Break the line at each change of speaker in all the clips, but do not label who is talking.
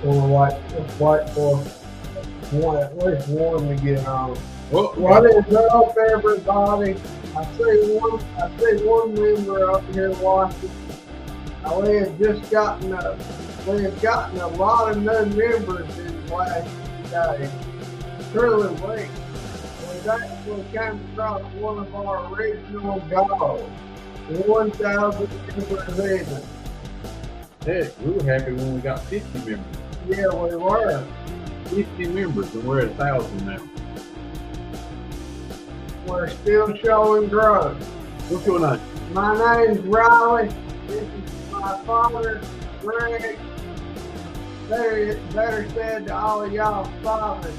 Let's wait for one, at least one to get on.
Well,
What is up, everybody? I see one member up here watching. We have just gotten a lot of new members in the last few days. Truly, we've actually came across one of our original goals, 1,000 members in.
heck, we were happy when we got 50 members.
Yeah, we were.
50 members, and we're at 1,000 now.
We're still showing growth.
What's your name?
My name's Riley. This is my father, Greg. Better said to all of y'all fathers.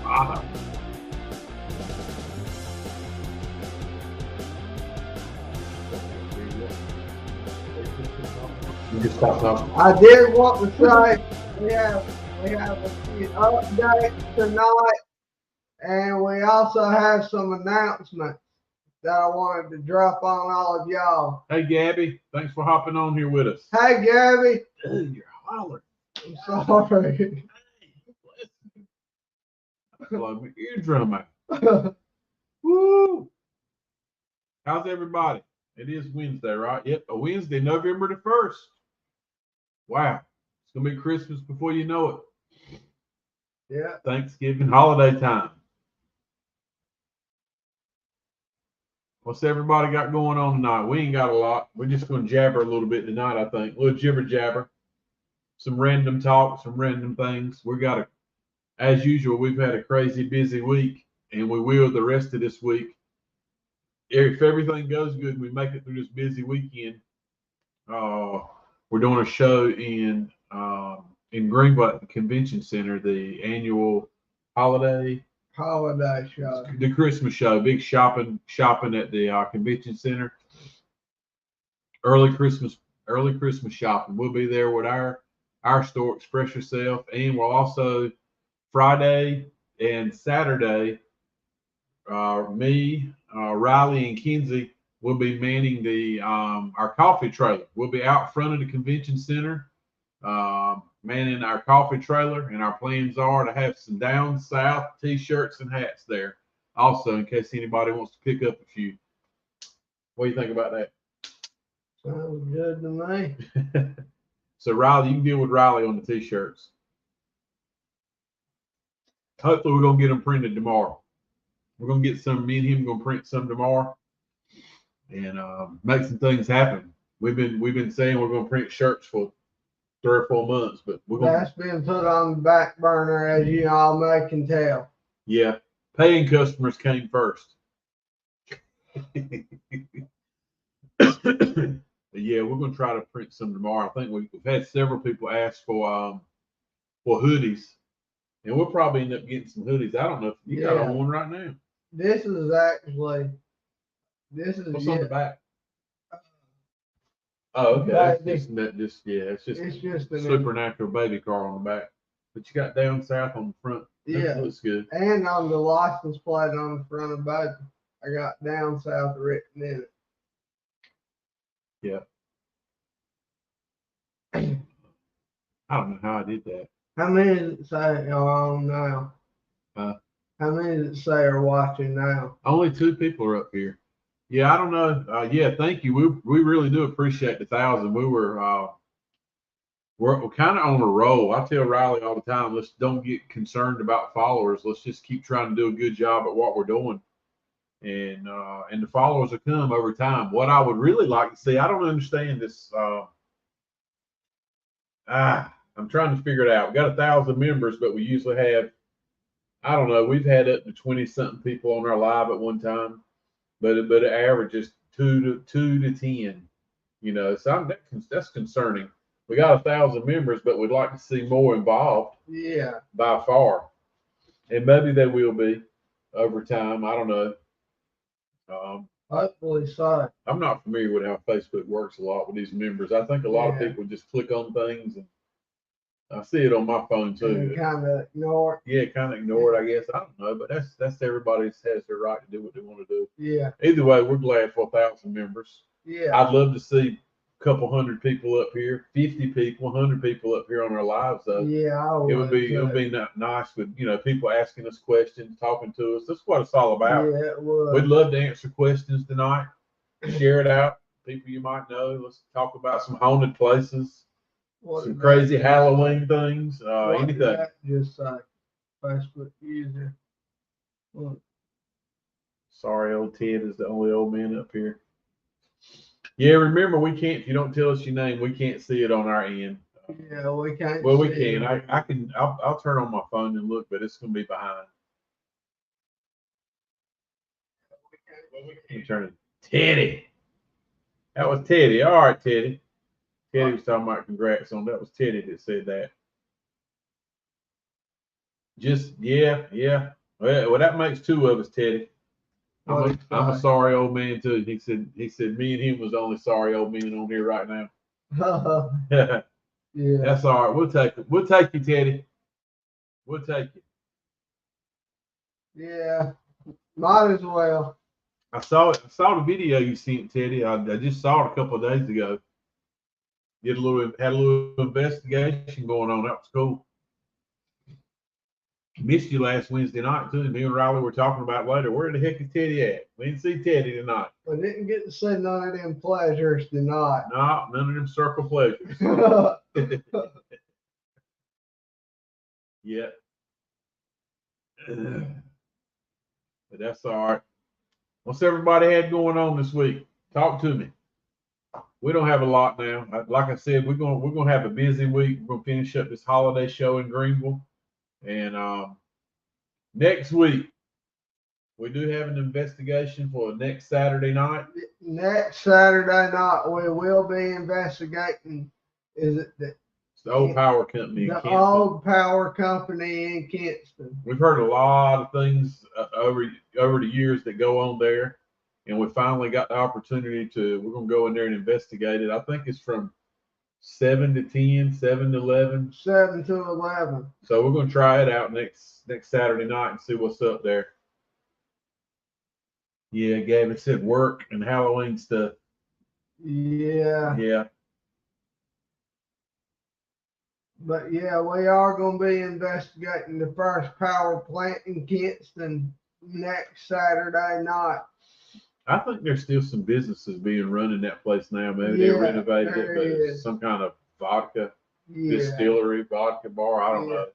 Ah. You can stop talking.
I did want to say we have a few updates tonight, and we also have some announcements that I wanted to drop on all of y'all.
Hey, Gabby, thanks for hopping on here with us.
Hey, Gabby.
Dude, you're hollering.
I'm sorry.
Blow my eardrum out. Woo! How's everybody? It is Wednesday, right? Yep, a Wednesday, November the 1st. Wow. It's going to be Christmas before you know it.
Yeah.
Thanksgiving, holiday time. What's everybody got going on tonight? We ain't got a lot. We're just going to jabber a little bit tonight, I think. A little jibber jabber. Some random talk, some random things. As usual, we've had a crazy busy week, and we will the rest of this week. If everything goes good and we make it through this busy weekend, we're doing a show in Greenville at the Convention Center, the annual holiday
show.
The Christmas show, big shopping at the Convention Center. Early Christmas shopping. We'll be there with our store, Express Yourself, and we'll also Friday and Saturday. Me, Riley, and Kinsey will be manning our coffee trailer. We'll be out front of the Convention Center, manning our coffee trailer, and our plans are to have some down south T-shirts and hats there. Also, in case anybody wants to pick up a few. What do you think about that?
Sounds good to me.
So Riley, you can deal with Riley on the T-shirts. Hopefully, we're gonna get them printed tomorrow. We're gonna get some. Me and him gonna print some tomorrow, and make some things happen. We've been saying we're gonna print shirts for 3 or 4 months, but
That's been put on the back burner, as you all may can tell.
Yeah, paying customers came first. Yeah, we're gonna try to print some tomorrow. I think we've had several people ask for hoodies, and we'll probably end up getting some hoodies. I don't know if you got on one right now.
This is
what's on the back? Oh, okay. It's just a Supernatural baby car on the back. But you got down south on the front.
Yeah,
that looks good.
And on the license plate on the front of both, I got down south written in it.
Yeah. I don't know how I did that.
How many does it say are on now? How many does it say are watching now?
Only 2 people are up here. Yeah, I don't know. Yeah, thank you. We really do appreciate the 1,000. We're kind of on a roll. I tell Riley all the time, let's don't get concerned about followers. Let's just keep trying to do a good job at what we're doing, and the followers will come over time. What I would really like to see, I don't understand this. I'm trying to figure it out. We got 1,000 members, but we usually have, I don't know, we've had up to 20-something people on our live at one time, but it averages 2 to 10. You know, so that's concerning. We got 1,000 members, but we'd like to see more involved.
Yeah,
by far, and maybe they will be over time. I don't know.
Hopefully so.
I'm not familiar with how Facebook works a lot with these members. I think a lot of people just click on things, and I see it on my phone too.
Kind of ignore it.
Yeah, kind of ignore it, I guess. I don't know, but that's everybody has their right to do what they want to do.
Yeah.
Either way, we're glad for 1,000 members.
Yeah.
I'd love to see couple hundred people up here, 50 people, 100 people up here on our lives. Though
Yeah,
it would be nice with people asking us questions, talking to us. That's what it's all about.
Yeah, it would.
We'd love to answer questions tonight. Share it out. People you might know. Let's talk about some haunted places, some crazy Halloween things, anything.
Just like Facebook user. Look.
Sorry, old Ted is the only old man up here. Yeah, remember we can't. If you don't tell us your name, we can't see it on our end.
Yeah, we can't.
Well, we can. I can. I'll turn on my phone and look, but it's gonna be behind. Let me turn it. Teddy. That was Teddy. All right, Teddy. Teddy was talking about congrats on that. Was Teddy that said that? Just yeah. Well, that makes two of us, Teddy. I'm a sorry old man too. He said me and him was the only sorry old man on here right now. Yeah. That's all right. We'll take it. We'll take you, Teddy. We'll take you.
Yeah. Might as well.
I saw the video you sent, Teddy. I just saw it a couple of days ago. Had a little investigation going on. That was cool. Missed you last Wednesday night too. Me and Riley were talking about later. Where the heck is Teddy at? We didn't see Teddy tonight.
I didn't get to see none of them pleasures tonight.
No, none of them circle pleasures. Yeah. But that's all right. What's everybody had going on this week? Talk to me. We don't have a lot now. Like I said, we're gonna have a busy week. We're gonna finish up this holiday show in Greenville, and next week we do have an investigation for next Saturday night.
Next Saturday night we will be investigating. Is it
the old power company?
The old power company in Kinston.
We've heard a lot of things over the years that go on there. And we finally got the opportunity we're going to go in there and investigate it. I think it's from 7 to 10, 7 to 11.
7 to 11.
So we're going to try it out next Saturday night and see what's up there. Yeah, Gavin said work and Halloween stuff.
Yeah.
Yeah.
But yeah, we are going to be investigating the first power plant in Kinston next Saturday night.
I think there's still some businesses being run in that place now. Maybe they renovated it, but it's some kind of vodka distillery, vodka bar. I don't know.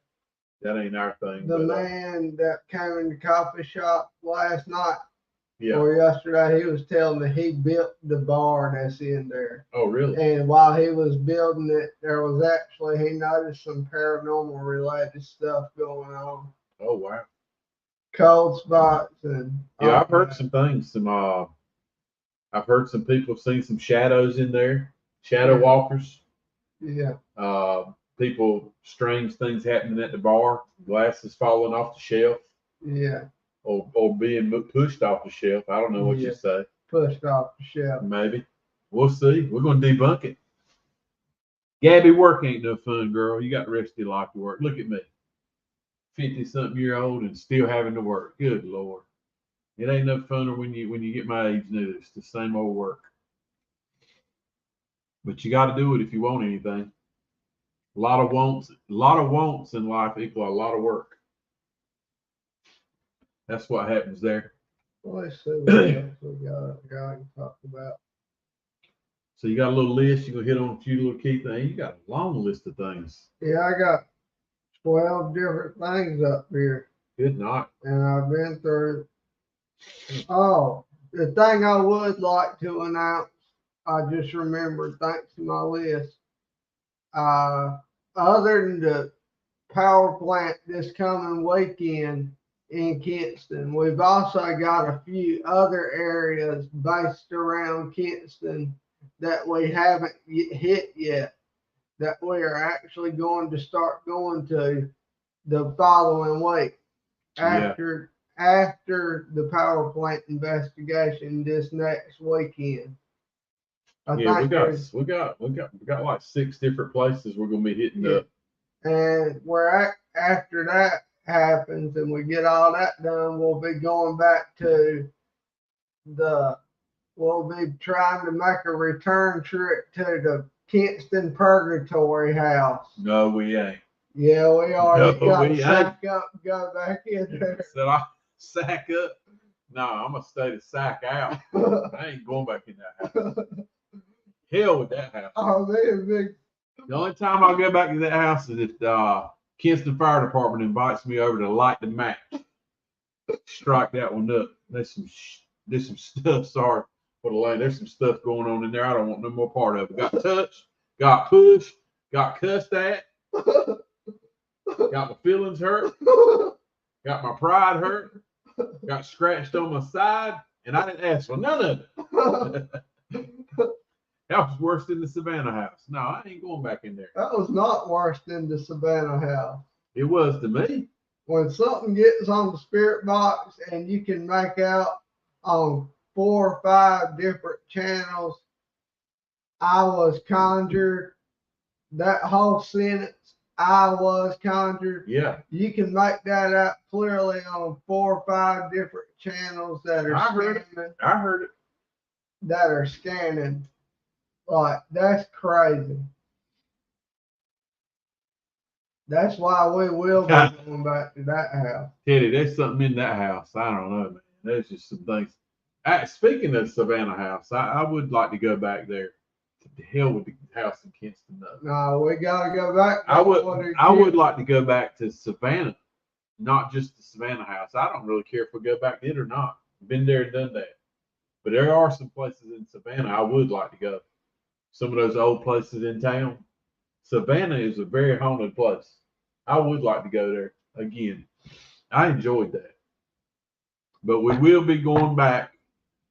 That ain't our thing.
The man that came in the coffee shop last night or yesterday, he was telling me he built the bar that's in there.
Oh, really?
And while he was building it, there was actually, he noticed some paranormal related stuff going on.
Oh, wow.
Cold spots and
I've heard some things. I've heard some people have seen some shadows in there, shadow walkers.
Yeah.
People, strange things happening at the bar, glasses falling off the shelf.
Yeah.
Or being pushed off the shelf. I don't know what you say.
Pushed off the shelf.
Maybe. We'll see. We're going to debunk it. Gabby, work ain't no fun, girl. You got the rest of your life to work. Look at me. 50-something-year-old and still having to work. Good Lord. It ain't no funner when you get my age neither. It's the same old work. But you got to do it if you want anything. A lot of wants in life equal a lot of work. That's what happens there.
Well, let's see what else we got to talk about.
So you got a little list. You're going to hit on a few little key things. You got a long list of things.
Yeah, I got 12 different things up here.
Good night.
And I've been through. Oh, the thing I would like to announce, I just remembered thanks to my list. Other than the power plant this coming weekend in Kinston, we've also got a few other areas based around Kinston that we haven't hit yet, that we are actually going to start going to the following week after the power plant investigation this next weekend.
We got like 6 different places we're gonna be hitting up.
And after that happens and we get all that done, we'll be going back to the we'll be trying to make a return trip to the Kinston Purgatory House.
No, we ain't.
Yeah, we already
No,
got
we
to sack up and go back in there.
Said I sack up. No, I'm gonna stay to sack out. I ain't going back in that house. Hell with that house.
Oh, man, big.
The only time I'll go back to that house is if Kinston Fire Department invites me over to light the match. Strike that one up. There's some stuff. Sorry for the lane. There's some stuff going on in there. I don't want no more part of it. Got touched, got pushed, got cussed at, got my feelings hurt, got my pride hurt, got scratched on my side, and I didn't ask for none of it. That was worse than the Savannah house. No, I ain't going back in there.
That was not worse than the Savannah house.
It was to me.
When something gets on the spirit box and you can make out on 4 or 5 different channels, I was conjured, that whole sentence, I was conjured.
Yeah.
You can make that out clearly on 4 or 5 different channels that are scanning.
I heard it.
That are scanning. Like, that's crazy. That's why we will be going back to that house.
Teddy, there's something in that house. I don't know, man. There's just some things. Speaking of Savannah house, I would like to go back there. To hell with the house in Kinston, though.
No, we gotta go back.
I would like to go back to Savannah, not just the Savannah house. I don't really care if we go back to it or not. Been there and done that. But there are some places in Savannah I would like to go. Some of those old places in town. Savannah is a very haunted place. I would like to go there again. I enjoyed that. But we will be going back.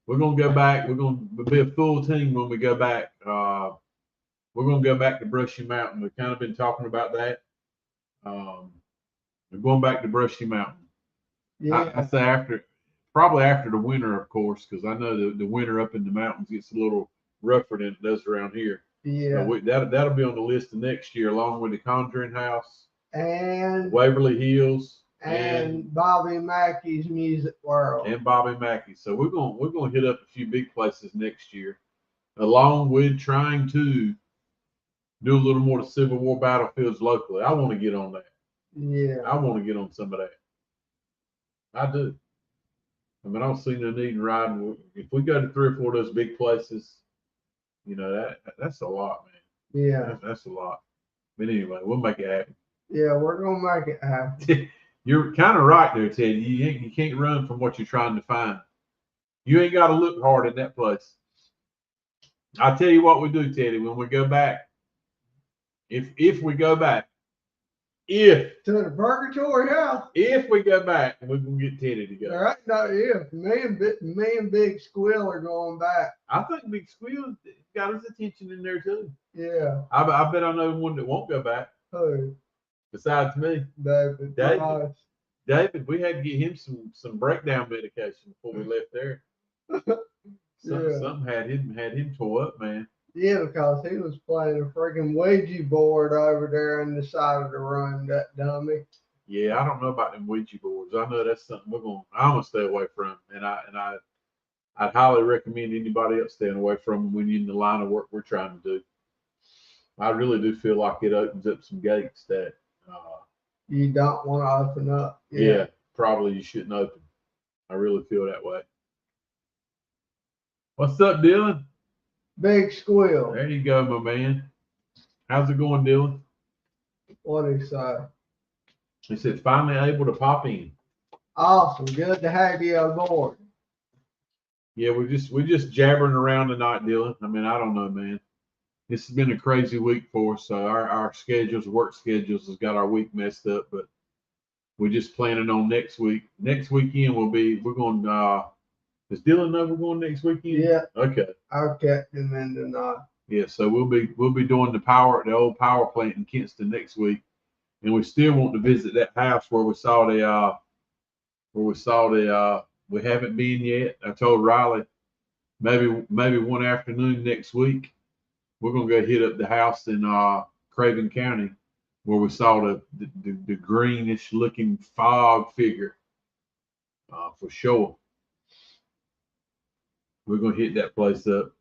We're going to go back. We're going to be a full team when we go back. We're going to go back to Brushy Mountain. We've kind of been talking about that. We're going back to Brushy Mountain.
Yeah.
I say probably after the winter, of course, because I know the winter up in the mountains gets a little rougher than it does around here.
Yeah.
That'll be on the list of next year, along with the Conjuring House
and
Waverly Hills
and Bobby Mackey's Music World.
And Bobby Mackey. So we're gonna hit up a few big places next year, along with trying to do a little more to Civil War battlefields locally. I want to get on that.
Yeah.
I want to get on some of that. I do. I mean, I don't see no need in riding. If we go to 3 or 4 of those big places, you know, that's a lot, man.
Yeah.
That's a lot. But anyway, we'll make it happen.
Yeah, we're gonna make it happen.
You're kind of right there, Teddy. You can't run from what you're trying to find. You ain't got to look hard in that place. I'll tell you what we do, Teddy. When we go back, if we go back, to
the Purgatory House.
If we go back, we're gonna get Teddy to go.
All right, no, if me and Big Squill are going back.
I think Big Squill got his attention in there too.
Yeah.
I bet I know one that won't go back.
Who?
Besides me.
David.
David, we had to get him some breakdown medication before we left there. Something had him tore up, man.
Yeah, because he was playing a freaking Ouija board over there in the side of the room, that dummy.
Yeah, I don't know about them Ouija boards. I know that's something I'm gonna stay away from, and I'd highly recommend anybody else staying away from them when you're in the line of work we're trying to do. I really do feel like it opens up some gates that
you don't want to open up.
Yeah, probably you shouldn't open. I really feel that way. What's up, Dylan?
Big Squill.
There you go, my man. How's it going, Dylan?
What did he say?
He said, finally able to pop in.
Awesome. Good to have you aboard.
Yeah, we're just jabbering around tonight, Dylan. I mean, I don't know, man. This has been a crazy week for us. So our schedules, work schedules, has got our week messed up. But we're just planning on next week. Next weekend we're going. Does Dylan know we're going next weekend?
Yeah.
Okay.
I'll catch him in tonight.
Yeah. So we'll be doing the old power plant in Kinston next week, and we still want to visit that house where we saw the. We haven't been yet. I told Riley maybe one afternoon next week. We're gonna go hit up the house in Craven County where we saw the greenish looking fog figure for sure. We're gonna hit that place up.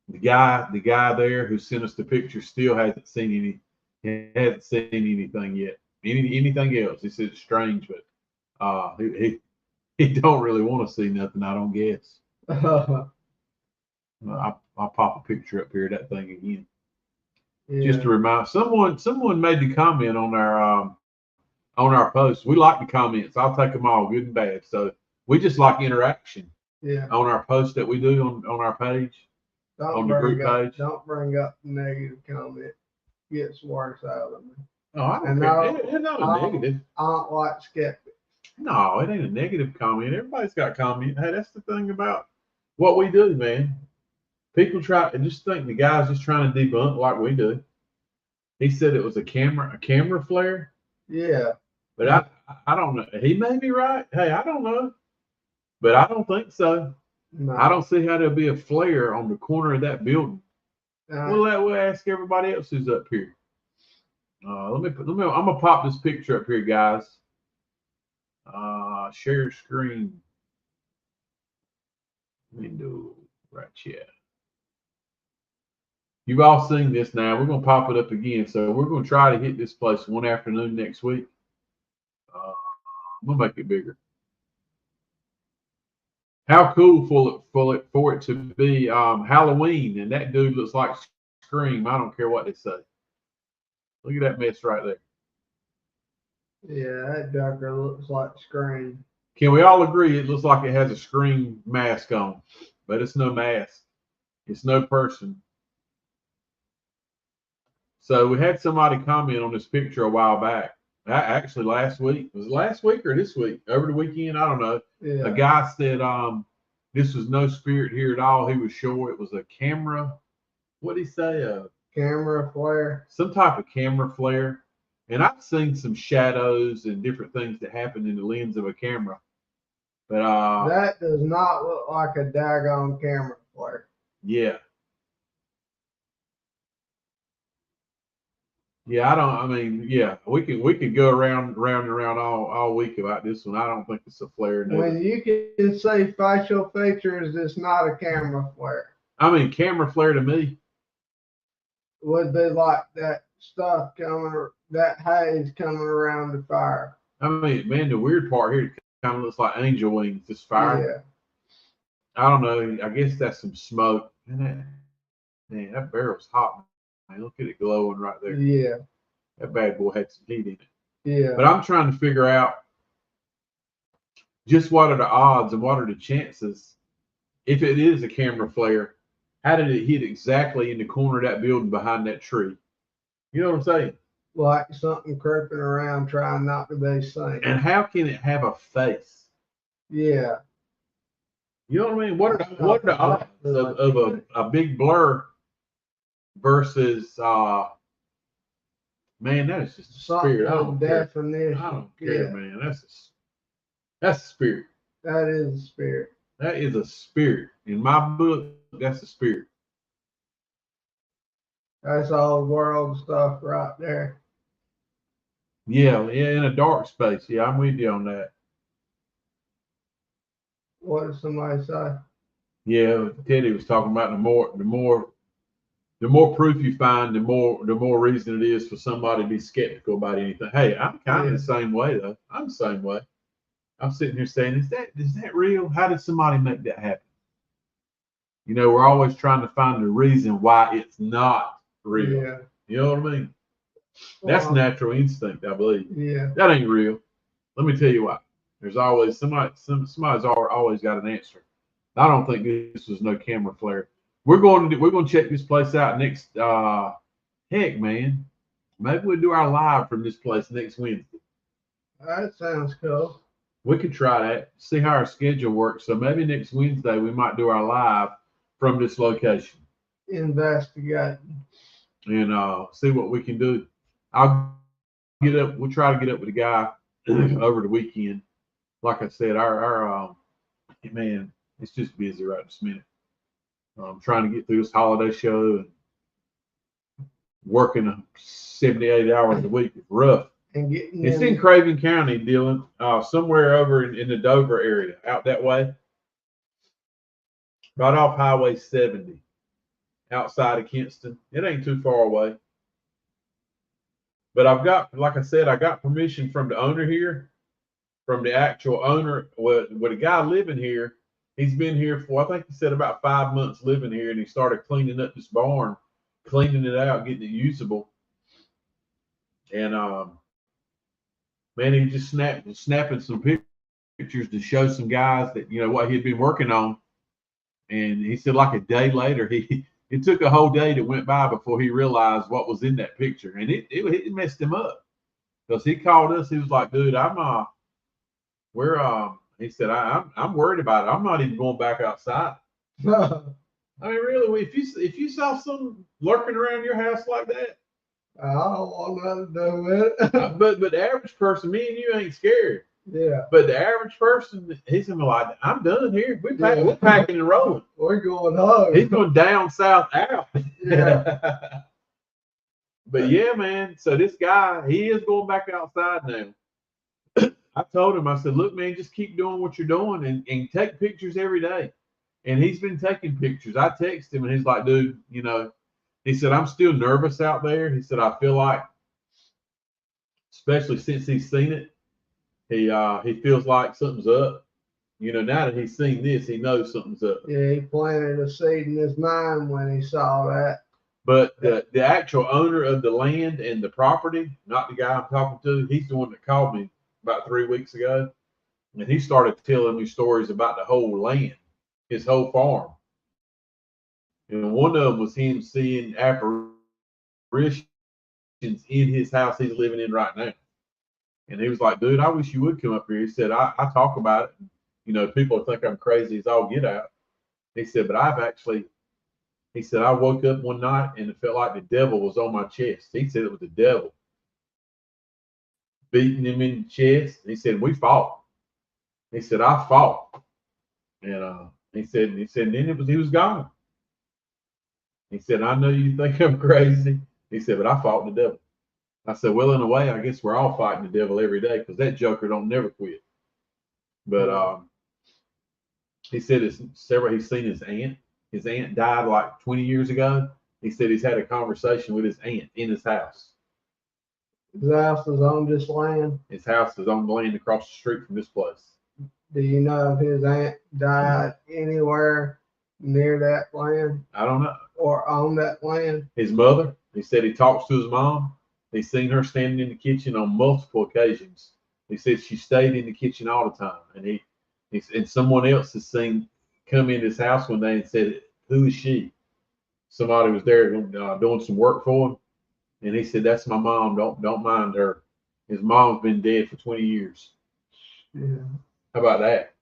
The guy there who sent us the picture still hasn't seen anything yet. Anything else. He said it's strange, but he don't really want to see nothing, I don't guess. I'll pop a picture up here of that thing again. Yeah. Just to remind someone made the comment on our post. We like the comments. I'll take them all, good and bad. So we just like interaction.
Yeah.
On our post that we do on our page. On the group page.
Don't bring up negative comment. Gets worse out of me.
Oh, I don't care. It's not a negative.
I don't like skeptics.
No, it ain't a negative comment. Everybody's got comment. Hey, that's the thing about what we do, man. People try and just think the guy's just trying to debunk like we do. He said it was a camera flare.
Yeah.
But I don't know. He may be right. Hey, I don't know. But I don't think so. No. I don't see how there'll be a flare on the corner of that building. We'll ask everybody else who's up here. I'm gonna pop this picture up here, guys. Share screen window right here. You've all seen this now. We're gonna pop it up again. So we're gonna try to hit this place one afternoon next week. I'm gonna make it bigger. How cool for it to be Halloween, and that dude looks like Scream. I don't care what they say. Look at that mess right there.
Yeah, that ducker looks like Scream.
Can we all agree it looks like it has a Scream mask on? But it's no mask. It's no person. So we had somebody comment on this picture a while back. Actually, last week. Was it last week or this week? Over the weekend? I don't know. Yeah. A guy said this was no spirit here at all. He was sure it was a camera. What did he say?
Camera flare.
Some type of camera flare. And I've seen some shadows and different things that happen in the lens of a camera. But
that does not look like a daggone camera flare.
Yeah. Yeah, we could go around and around all week about this one. I don't think it's a flare.
When you can say facial features, it's not a camera flare.
I mean, camera flare to me
would be like that stuff that haze coming around the fire.
I mean, man, the weird part here kind of looks like angel wings, this fire. Yeah. I don't know. I guess that's some smoke. Man, that barrel's hot. Man, look at it glowing right there.
Yeah.
That bad boy had some heat in it.
Yeah.
But I'm trying to figure out just what are the odds and what are the chances if it is a camera flare. How did it hit exactly in the corner of that building behind that tree? You know what I'm saying?
Like something creeping around trying not to be seen.
And how can it have a face?
Yeah.
You know what I mean? What are the odds of a big blur versus man, that is just a spirit. I don't care, man. That's a spirit.
That is a spirit.
That is a spirit. In my book, that's a spirit.
That's old world stuff right there.
Yeah, in a dark space. Yeah, I'm with you on that.
What did somebody say?
Yeah, Teddy was talking about the more proof you find, the more reason it is for somebody to be skeptical about anything. Hey, I'm kind of the same way though. I'm the same way. I'm sitting here saying, is that real? How did somebody make that happen? You know, we're always trying to find the reason why it's not real.
Yeah.
You know what I mean? That's natural instinct, I believe.
Yeah.
That ain't real. Let me tell you why. There's always somebody's always got an answer. I don't think this was no camera flare. We're going to check this place out next. Heck, man, maybe we'll do our live from this place next Wednesday.
That sounds cool.
We could try that. See how our schedule works. So maybe next Wednesday we might do our live from this location.
Investigate.
And see what we can do. I'll get up. We'll try to get up with a guy over the weekend. Like I said, our man, it's just busy right this minute. I'm trying to get through this holiday show and working 78 hours a week is rough.
And
it's in Craven County, Dylan, somewhere over in the Dover area, out that way. right off Highway 70, outside of Kinston. It ain't too far away. But I've got, like I said, I got permission from the owner here, from the actual owner. With a guy living here, he's been here for, I think he said about 5 months living here, and he started cleaning up this barn, cleaning it out, getting it usable. And man, he just snapping some pictures to show some guys that, you know, what he'd been working on. And he said like a day later, it took a whole day that went by before he realized what was in that picture. And it messed him up, because he called us. He was like, dude, he said, I'm worried about it. I'm not even going back outside. I mean, really, if you saw something lurking around your house like that,
I don't want nothing to do with it.
but the average person, me and you ain't scared.
Yeah.
But the average person, he's gonna be like, I'm done here. We're packing and rolling.
We're going home.
He's going down south out.
Yeah.
But yeah, man. So this guy, he is going back outside now. I told him, I said, look, man, just keep doing what you're doing and take pictures every day. And he's been taking pictures. I text him and he's like, dude, you know, he said, I'm still nervous out there. He said, I feel like, especially since he's seen it, he feels like something's up. You know, now that he's seen this, he knows something's up.
Yeah, he planted a seed in his mind when he saw that.
But the actual owner of the land and the property, not the guy I'm talking to, he's the one that called me about 3 weeks ago. And he started telling me stories about the whole land, his whole farm. And one of them was him seeing apparitions in his house he's living in right now. And he was like, dude, I wish you would come up here. He said, I talk about it. You know, people think I'm crazy as all get out. He said, but he said, I woke up one night and it felt like the devil was on my chest. He said it was the devil beating him in the chest. He said, we fought. He said, I fought. And he said, then he was gone. He said, I know you think I'm crazy. He said, but I fought the devil. I said, well, in a way, I guess we're all fighting the devil every day, because that joker don't never quit. But he said he's seen his aunt. His aunt died like 20 years ago. He said he's had a conversation with his aunt in his house.
His house is on this land?
His house is on the land across the street from this place.
Do you know if his aunt died anywhere near that land?
I don't know.
Or on that land?
His mother, he said he talks to his mom. He's seen her standing in the kitchen on multiple occasions. He said she stayed in the kitchen all the time. And and someone else has seen come in his house one day and said, who is she? Somebody was there doing some work for him. And he said, that's my mom. Don't mind her. His mom's been dead for 20 years.
Yeah.
How about that?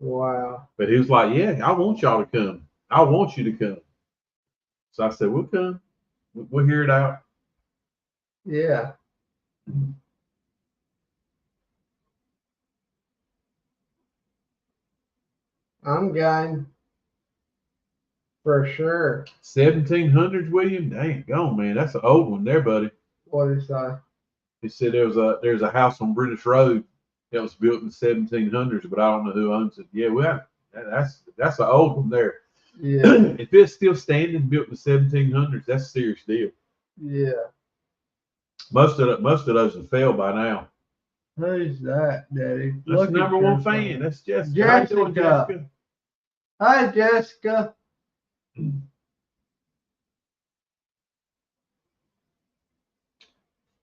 Wow.
But he was like, yeah, I want y'all to come. I want you to come. So I said, we'll come. We'll hear it out.
Yeah. I'm game. For sure.
1700s, William? Dang, gone, man. That's an old one there, buddy.
What did he say?
He said there's a house on British Road that was built in the 1700s, but I don't know who owns it. Yeah, well, that's an old one there.
Yeah.
If it's still standing, built in the 1700s, that's a serious deal.
Yeah.
Most of those have failed by now.
Who's that, Daddy?
That's the number one fan. That's Jessica.
Jessica.
How you doing, Jessica?
Hi, Jessica.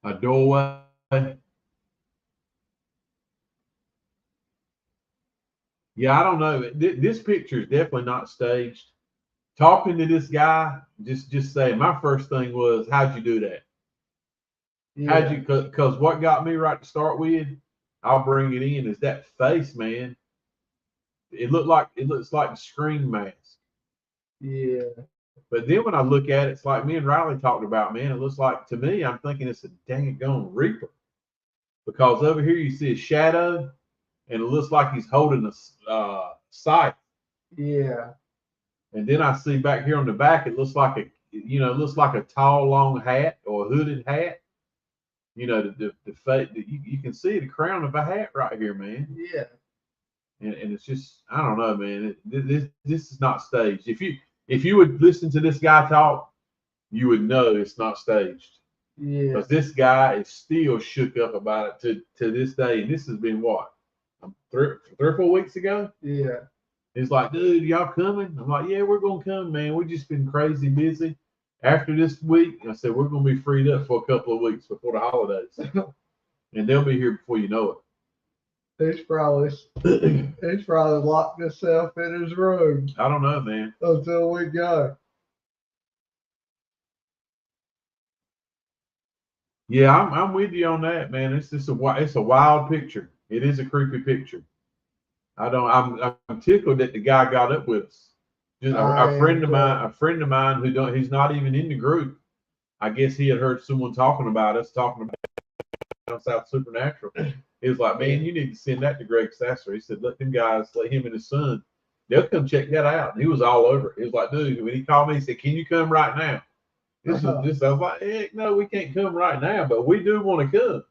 A doorway. Yeah, I don't know. This picture is definitely not staged. Talking to this guy, just saying, my first thing was, how'd you do that?
Yeah.
How'd you? Because what got me right to start with, I'll bring it in, is that face, man. It looks like the Scream mask.
Yeah.
But then when I look at it, it's like me and Riley talked about, man. It looks like, to me, I'm thinking it's a dang gone Reaper, because over here you see a shadow, and it looks like he's holding a scythe.
Yeah.
And then I see back here on the back, it looks like a tall, long hat or a hooded hat. You know, the face. You can see the crown of a hat right here, man.
Yeah.
and it's just, I don't know, man. This is not staged. If you would listen to this guy talk, you would know it's not staged.
Yeah.
Because this guy is still shook up about it to this day. And this has been what? 3 or 4 weeks ago?
Yeah.
He's like, dude, y'all coming? I'm like, yeah, we're going to come, man. We've just been crazy busy. After this week, I said, we're going to be freed up for a couple of weeks before the holidays. And they'll be here before you know
He's probably locked himself in his room
it. I don't know, man.
until we go.
Yeah, I'm with you on that, man. It's a wild picture. It is a creepy picture. I'm tickled that the guy got up with us. Just a friend of mine he's not even in the group. I guess he had heard someone talking about South Supernatural. He was like, man, you need to send that to Greg Sasser. He said, let him and his son, they'll come check that out. And he was all over it. He was like, dude, when he called me, he said, can you come right now? I was like, heck no, we can't come right now, but we do want to come.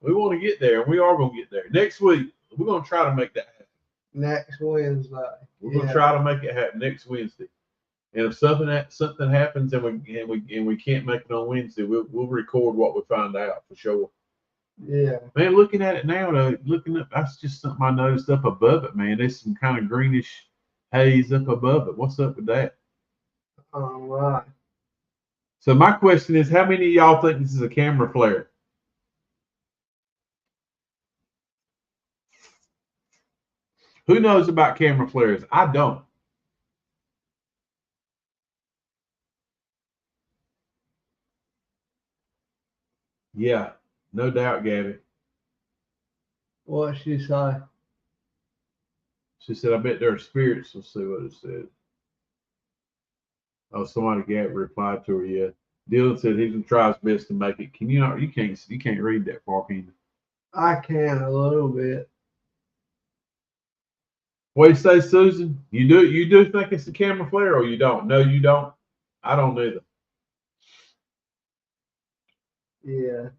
We want to get there, and we are going to get there. Next week, we're going to try to make that happen.
Next Wednesday.
We're going to try to make it happen next Wednesday. And if something happens and we can't make it on Wednesday, we'll record what we find out for sure.
Yeah.
Man, looking at it now, that's just something I noticed up above it, man. There's some kind of greenish haze up above it. What's up with that?
All right.
So my question is, how many of y'all think this is a camera flare? Who knows about camera flares? I don't. Yeah, no doubt, Gabby.
What'd she say?
She said, I bet there are spirits. Let's see what it said. Oh, somebody replied to her, yeah. Dylan said he's gonna try his best to make it. Can you not? You can't read that far, can you?
I can a little bit.
What do you say, Susan? You do think it's a camera flare, or you don't? No, you don't. I don't either.
Yeah.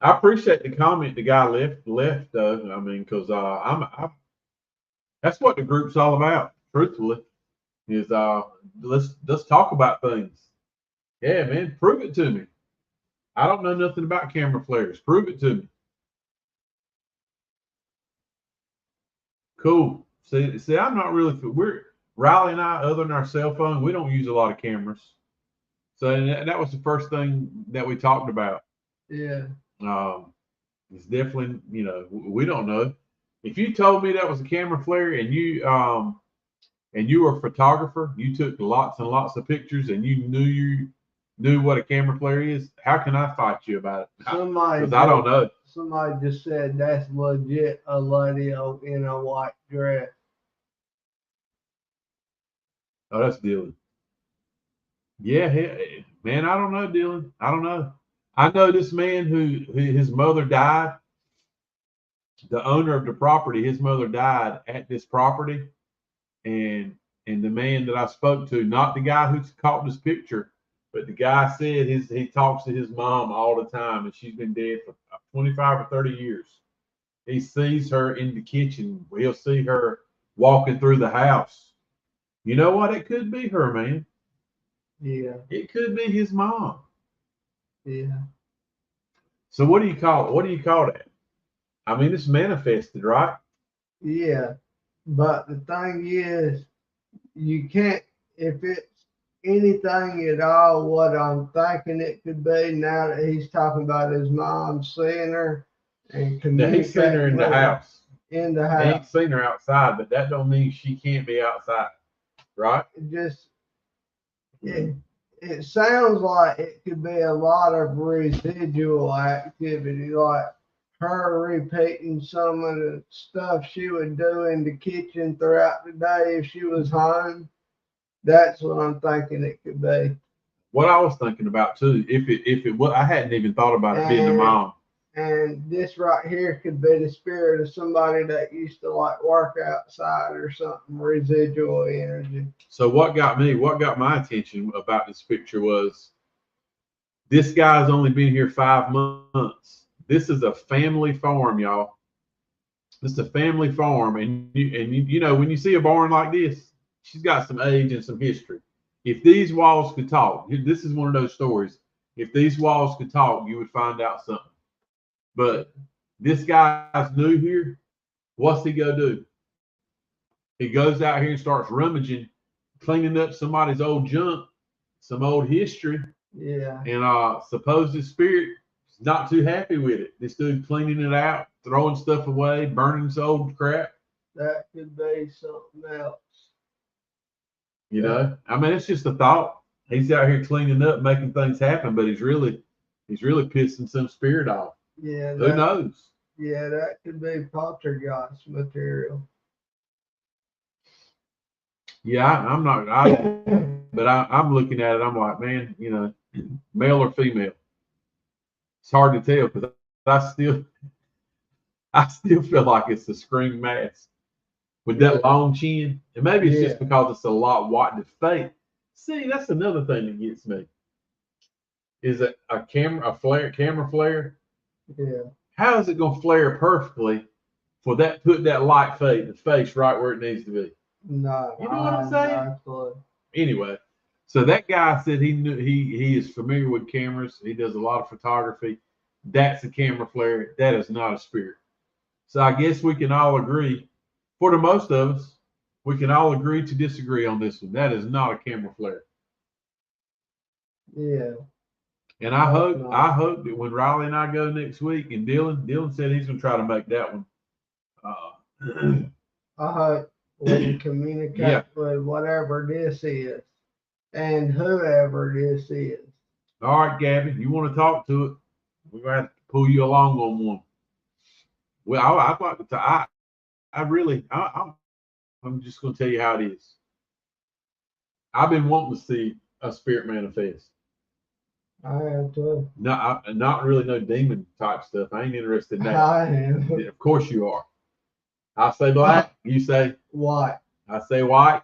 I appreciate the comment the guy left though. I mean, because that's what the group's all about. Truthfully, is let's talk about things. Yeah, man, prove it to me. I don't know nothing about camera flares. Prove it to me. Cool. See, I'm not really. Riley and I, other than our cell phone, we don't use a lot of cameras. So that was the first thing that we talked about.
Yeah.
It's definitely, we don't know. If you told me that was a camera flare and you were a photographer, you took lots and lots of pictures and you knew what a camera flare is, how can I fight you about it? Because I don't know.
Somebody just said that's legit a lady in a white dress.
Oh, that's Dylan. Yeah, man, I don't know, Dylan. I don't know. I know this man who his mother died. The owner of the property, his mother died at this property, and the man that I spoke to, not the guy who caught this picture, but the guy said he talks to his mom all the time, and she's been dead for 25 or 30 years. He sees her in the kitchen. He'll see her walking through the house. You know what? It could be her, man.
Yeah.
It could be his mom.
Yeah.
So what do you call it? What do you call that? I mean, it's manifested, right?
Yeah. But the thing is, you can't, if it's anything at all what I'm thinking it could be, now that he's talking about his mom seeing her and communicating.
He's seen her in the house.
In the house.
He ain't seen her outside, but that don't mean she can't be outside, right?
It sounds like it could be a lot of residual activity, like her repeating some of the stuff she would do in the kitchen throughout the day if she was home. That's what I'm thinking it could be.
What I was thinking about too, if it was, I hadn't even thought about it being the mom.
And this right here could be the spirit of somebody that used to like work outside or something, residual energy.
So what got my attention about this picture was this guy's only been here 5 months. This is a family farm, y'all. This is a family farm, and you know when you see a barn like this, she's got some age and some history. If these walls could talk, this is one of those stories. If these walls could talk, you would find out something. But this guy's new here. What's he go do? He goes out here and starts rummaging, cleaning up somebody's old junk, some old history.
Yeah.
And supposed spirit is not too happy with it. This dude cleaning it out, throwing stuff away, burning his old crap.
That could be something else.
You know, I mean, it's just a thought. He's out here cleaning up, making things happen, but he's really pissing some spirit off.
Yeah.
Who knows?
Yeah, that could be poltergeist material.
Yeah, I'm looking at it. I'm like, man, you know, male or female. It's hard to tell because I still feel like it's a scream mask with that long chin. And maybe it's just because it's a lot white to fake. See, that's another thing that gets me. Is it a camera flare?
Yeah.
How is it gonna flare perfectly for that put that light the face right where it needs to be?
No.
You know what I'm saying?
No.
Anyway, so that guy said he is familiar with cameras. He does a lot of photography. That's a camera flare. That is not a spirit. So I guess we can all agree, for the most of us, we can all agree to disagree on this one. That is not a camera flare.
Yeah.
And I hope that when Riley and I go next week, and Dylan said he's gonna try to make that one.
I hope we can communicate with whatever this is and whoever this is.
All right, Gabby, you want to talk to it? We're gonna have to pull you along on one. Well, I'd like to talk. I'm just gonna tell you how it is. I've been wanting to see a spirit manifest.
I have too.
Not really no demon type stuff. I ain't interested in that.
I am.
Of course you are. I say black. You say
white.
I say white.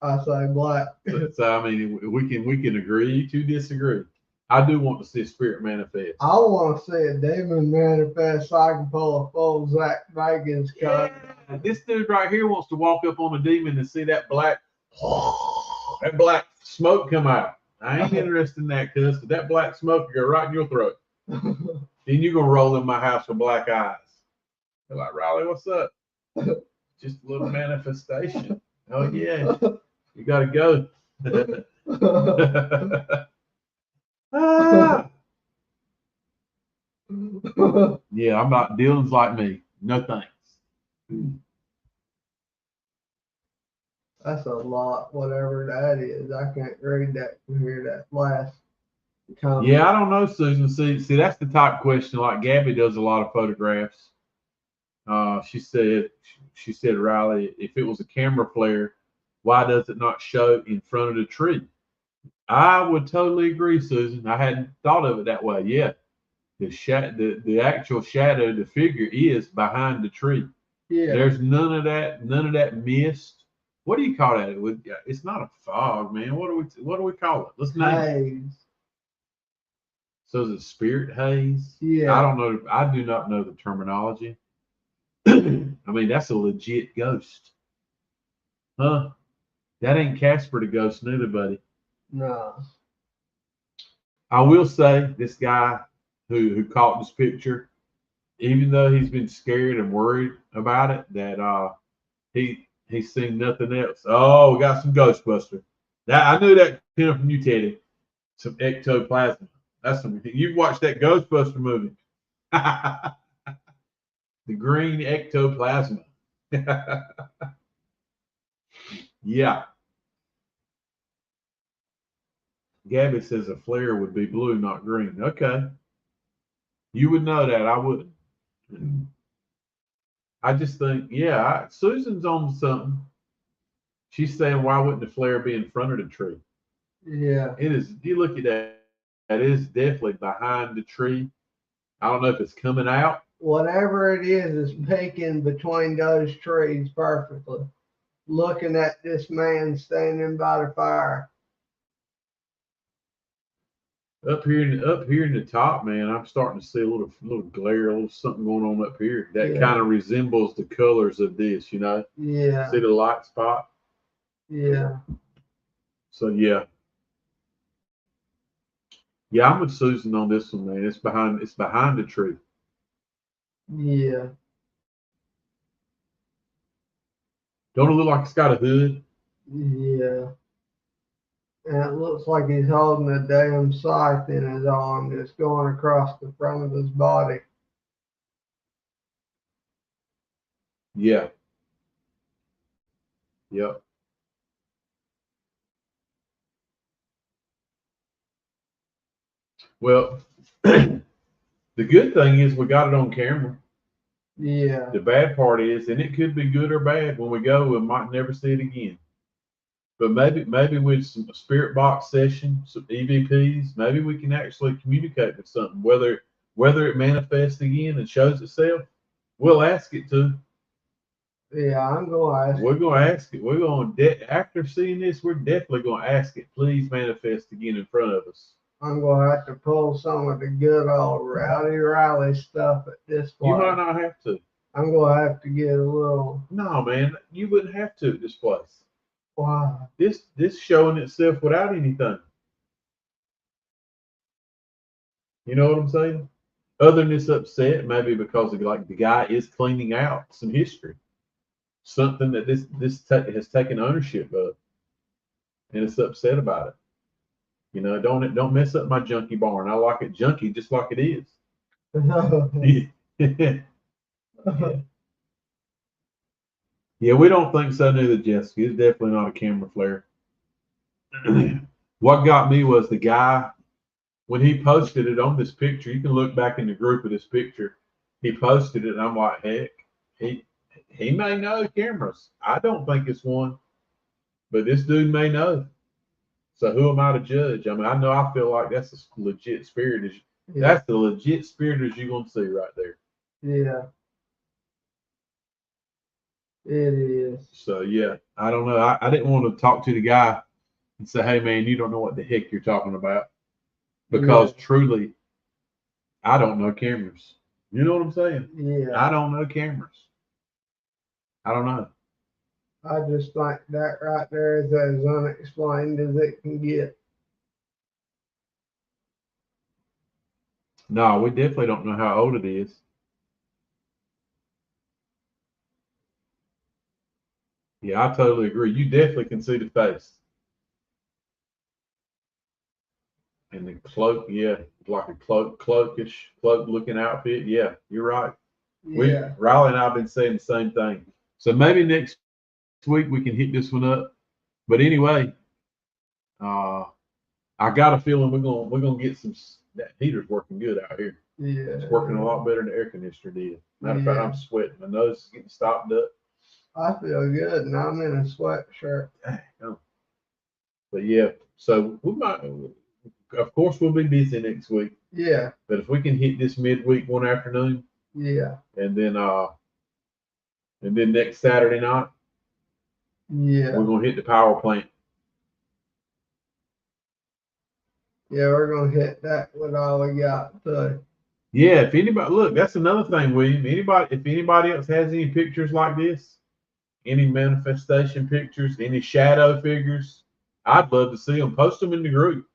I say black.
So I mean, we can agree to disagree. I do want to see a spirit manifest.
I want to see a demon manifest so I can pull a full Zach Bagans card.
Yeah, this dude right here wants to walk up on a demon and see that black smoke come out. I ain't interested in that, cuz that black smoke will go right in your throat. Then you're gonna roll in my house with black eyes. They're like, Riley, what's up? Just a little manifestation. Oh yeah, you gotta go. Yeah, I'm not. Dylan's like me. No thanks.
That's a lot, whatever that is. I can't read that to hear that last comment.
Yeah, I don't know, Susan. See, that's the type question. Like Gabby does a lot of photographs. She said, Riley, if it was a camera flare, why does it not show in front of the tree? I would totally agree, Susan. I hadn't thought of it that way. Yeah, the actual shadow, the figure is behind the tree.
Yeah.
There's none of that mist. What do you call that? It's not a fog, man. What do we call it? Let's name it.
Haze.
So is it spirit haze?
Yeah.
I don't know. I do not know the terminology. I mean, that's a legit ghost. Huh? That ain't Casper the ghost neither, buddy.
No.
I will say this guy who caught this picture, even though he's been scared and worried about it, that he's seen nothing else. Oh, we got some Ghostbuster. I knew that came from you, Teddy. Some ectoplasm. You've watched that Ghostbuster movie. The green ectoplasm. Yeah. Gabby says a flare would be blue, not green. Okay. You would know that. I wouldn't. I just think, yeah, Susan's on something. She's saying, why wouldn't the flare be in front of the tree?
Yeah.
It is. You look at that. That is definitely behind the tree. I don't know if it's coming out.
Whatever it is peeking between those trees perfectly. Looking at this man standing by the fire.
Up here in the top, man, I'm starting to see a little glare, a little something going on up here that kind of resembles the colors of this, you know.
Yeah.
See the light spot?
Yeah.
So yeah. Yeah, I'm with Susan on this one, man. It's behind the tree.
Yeah.
Don't it look like it's got a hood?
Yeah. And it looks like he's holding a damn scythe in his arm that's going across the front of his body.
Yeah. Yep. Well, the good thing is we got it on camera.
Yeah.
The bad part is, and it could be good or bad when we go, we might never see it again. But maybe with some spirit box session, some EVPs, maybe we can actually communicate with something. Whether it manifests again and shows itself, we'll ask it to.
Yeah, I'm going to ask.
We're going to ask it. We're going to after seeing this, we're definitely going to ask it. Please manifest again in front of us.
I'm going to have to pull some of the good old Rowdy Riley stuff at this point.
You might not have to.
I'm going to have to get a little.
No, man, you wouldn't have to at this place.
Wow.
This showing itself without anything. You know what I'm saying? Other than this upset, maybe because like the guy is cleaning out some history, something that this has taken ownership of, and it's upset about it. You know, don't mess up my junky barn. I like it junky just like it is. Yeah, we don't think so neither, Jessica. It's definitely not a camera flare. What got me was the guy, when he posted it on this picture, you can look back in the group of this picture. He posted it, and I'm like, heck, he may know cameras. I don't think it's one, but this dude may know. So who am I to judge? I mean, I feel like that's a legit spirit. That's the legit spirit as you're gonna see right there.
Yeah. It is.
So yeah, I don't know. I didn't want to talk to the guy and say, hey man, you don't know what the heck you're talking about. Because truly, I don't know cameras. You know what I'm saying?
Yeah.
I don't know cameras. I don't know.
I just think that right there is as unexplained as it can get.
No, we definitely don't know how old it is. Yeah, I totally agree. You definitely can see the face. And the cloak, yeah, like a cloak looking outfit. Yeah, you're right.
Yeah.
Riley and I have been saying the same thing. So maybe next week we can hit this one up. But anyway, I got a feeling we're gonna get some. That heater's working good out here.
Yeah.
It's working a lot better than the air conditioner did. Matter of fact, I'm sweating. My nose is getting stopped up.
I feel good, and I'm in a sweatshirt.
But yeah, so we might. Of course, we'll be busy next week.
Yeah.
But if we can hit this midweek one afternoon.
Yeah.
And then next Saturday night.
Yeah.
We're gonna hit the power plant.
Yeah, we're gonna hit that with all we got today.
Yeah, if anybody look, that's another thing, William. If anybody else has any pictures like this, any manifestation pictures, any shadow figures, I'd love to see them. Post them in the group.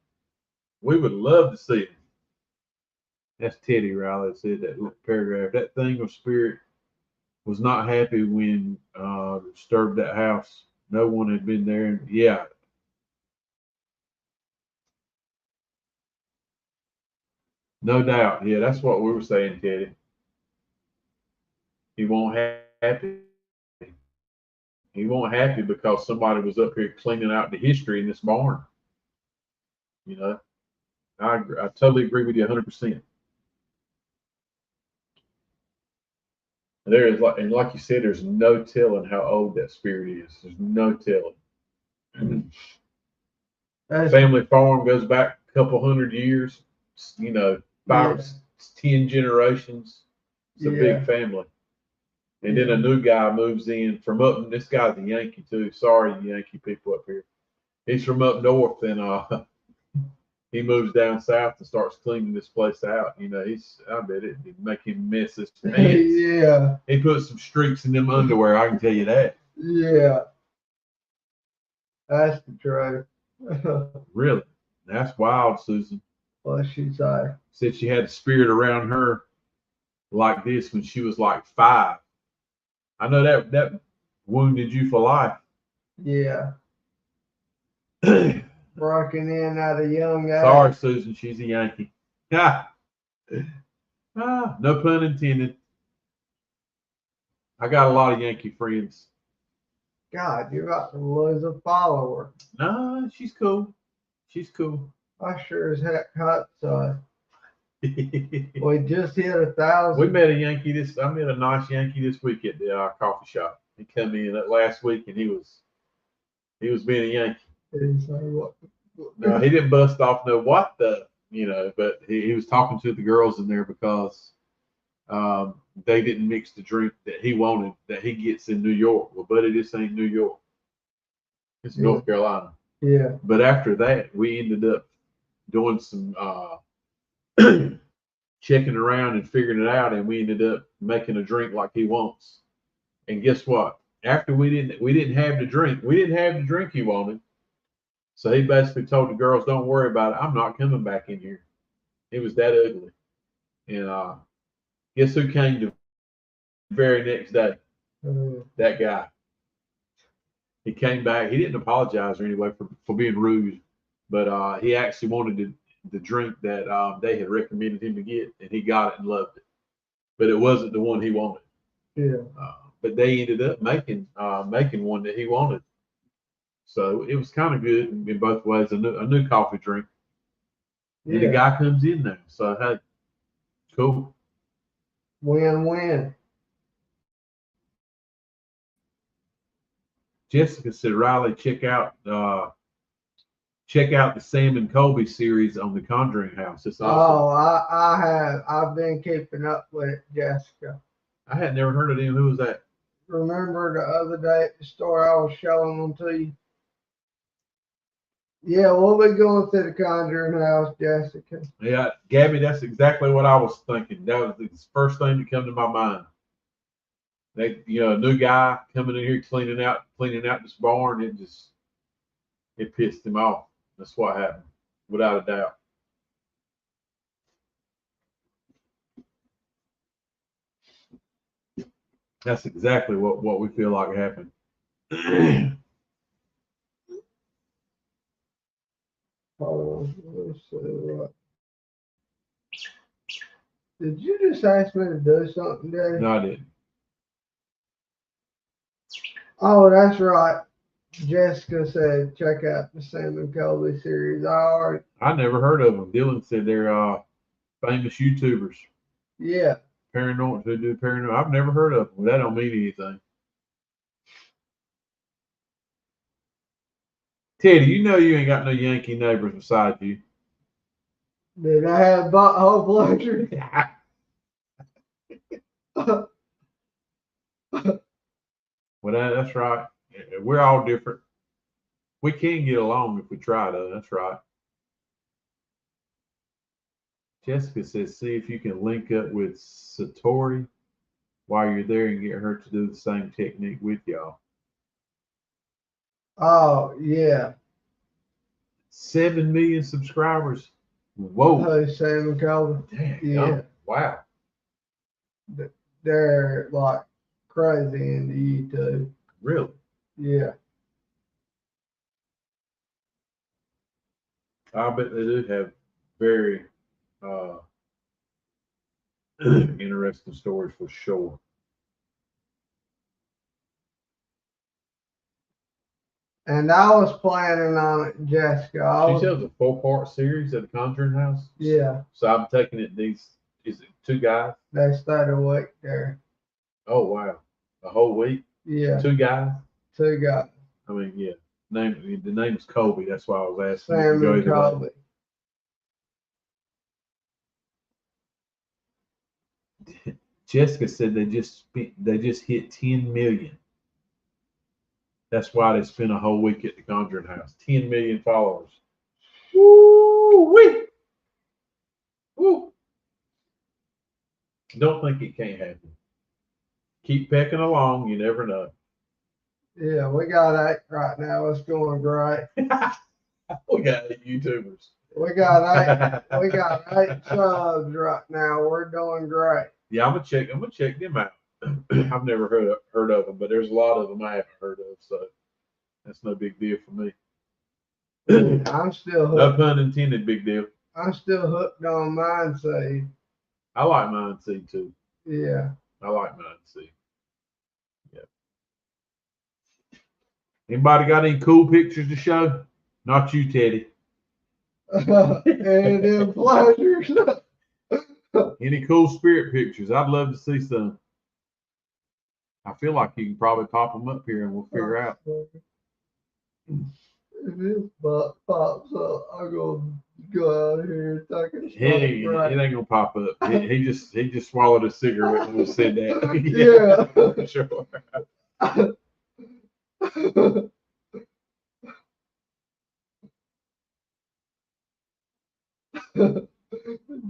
We would love to see them. That's Teddy Riley that said that little paragraph. That thing of spirit was not happy when disturbed that house. No one had been there. And yeah. No doubt. Yeah, that's what we were saying, Teddy. He won't happy. He won't happy because somebody was up here cleaning out the history in this barn. You know, I totally agree with you 100%. There is like you said, there's no telling how old that spirit is. There's no telling. Family farm goes back a couple hundred years. You know, 10 generations. It's a big family. And then a new guy moves in from up. This guy's a Yankee too. Sorry, Yankee people up here. He's from up north, and he moves down south and starts cleaning this place out. You know, I bet it'd make him miss his pants.
Yeah.
He put some streaks in them underwear, I can tell you that.
Yeah. That's the truth.
Really? That's wild, Susan.
What'd she say?
Said she had a spirit around her like this when she was like 5. I know that wounded you for life.
Yeah. Broken in at a young age.
Sorry, Susan, she's a Yankee. No pun intended. I got a lot of Yankee friends.
God, you're about to lose a follower.
No, she's cool. She's cool.
I sure as heck hope so. We just hit 1,000.
We met a Yankee I met a nice Yankee this week at the coffee shop. He come in last week and he was being a Yankee.
Didn't say what.
No, he didn't bust off no what the, but he was talking to the girls in there because they didn't mix the drink that he wanted that he gets in New York. Well, buddy, this ain't New York. It's North Carolina.
Yeah.
But after that, we ended up doing some checking around and figuring it out, and we ended up making a drink like he wants. And guess what? After we didn't have the drink he wanted. So he basically told the girls, "Don't worry about it. I'm not coming back in here." It was that ugly. And guess who came the very next day? That guy. He came back. He didn't apologize or anyway for being rude, but he actually wanted the drink that they had recommended him to get, and he got it and loved it. But it wasn't the one he wanted.
Yeah.
But they ended up making one that he wanted. So it was kind of good in both ways. A new coffee drink. Yeah. And the guy comes in there. So hey, cool.
Win-win.
Jessica said, Riley, check out the Sam and Colby series on the Conjuring House. It's awesome.
Oh, I have. I've been keeping up with Jessica.
I had never heard of him. Who was that?
Remember the other day at the store I was showing them to you? Yeah, we'll be going to the Conjuring House, Jessica.
Yeah, Gabby, that's exactly what I was thinking. That was the first thing that came to my mind. They, a new guy coming in here cleaning out this barn. It pissed him off. That's what happened, without a doubt. That's exactly what we feel like happened.
Let's see what. Did you just ask me to do something, Daddy?
No, I didn't.
Oh, that's right. Jessica said, check out the Sam and Colby series.
I never heard of them. Dylan said they're famous YouTubers.
Yeah.
Paranormal, who do paranormal. I've never heard of them. That don't mean anything. Teddy, you ain't got no Yankee neighbors beside you.
Did I have butthole pleasure?
Well, that's right. We're all different. We can get along if we try, though. That's right. Jessica says, see if you can link up with Satori while you're there and get her to do the same technique with y'all.
Oh, yeah.
7 million subscribers. Whoa.
Hey, Sam and Colby.
Damn.
Yeah.
Wow.
They're like crazy into YouTube.
Really?
Yeah.
I bet they do have very interesting stories for sure.
And I was planning on it, Jessica.
She tells a 4-part series at the Conjuring House.
Yeah.
So I'm taking it. Is it 2 guys?
They stayed a week there.
Oh wow, a whole week.
Yeah.
2 guys.
2 guys.
I mean, yeah. The name is Colby. That's why I was asking.
Sam and Colby.
Jessica said they just hit 10 million. That's why they spent a whole week at the Conjuring House. 10 million followers.
Woo!
Woo-wee. Woo. Don't think it can't happen. Keep pecking along. You never know.
Yeah, we got 8 right now. It's going great.
We got 8 YouTubers.
We got 8. We got 8 subs right now. We're doing great.
Yeah, I'm gonna check them out. I've never heard of them, but there's a lot of them I haven't heard of, so that's no big deal for me.
I'm still
No
hooked.
pun intended, big deal.
I'm still hooked on Mindseed.
I like Mindseed too.
Yeah.
I like Mindseed. Yeah. Anybody got any cool pictures to show? Not you, Teddy.
And then pleasures.
Any cool spirit pictures? I'd love to see some. I feel like you can probably pop them up here and we'll figure out.
If this butt pops up, I'm gonna go out here and take a
It
shot.
ain't gonna pop up. He just swallowed a cigarette when he said that.
Yeah.
Sure.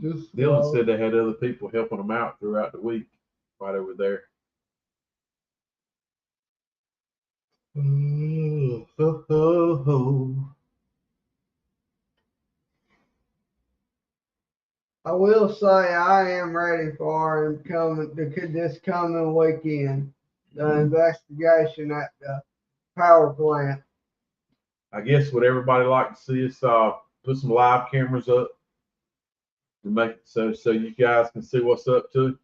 Just
Dylan said they had other people helping them out throughout the week while they were there.
I will say I am ready for this coming weekend, the investigation at the power plant.
I guess what everybody like to see is put some live cameras up to make it so you guys can see what's up too.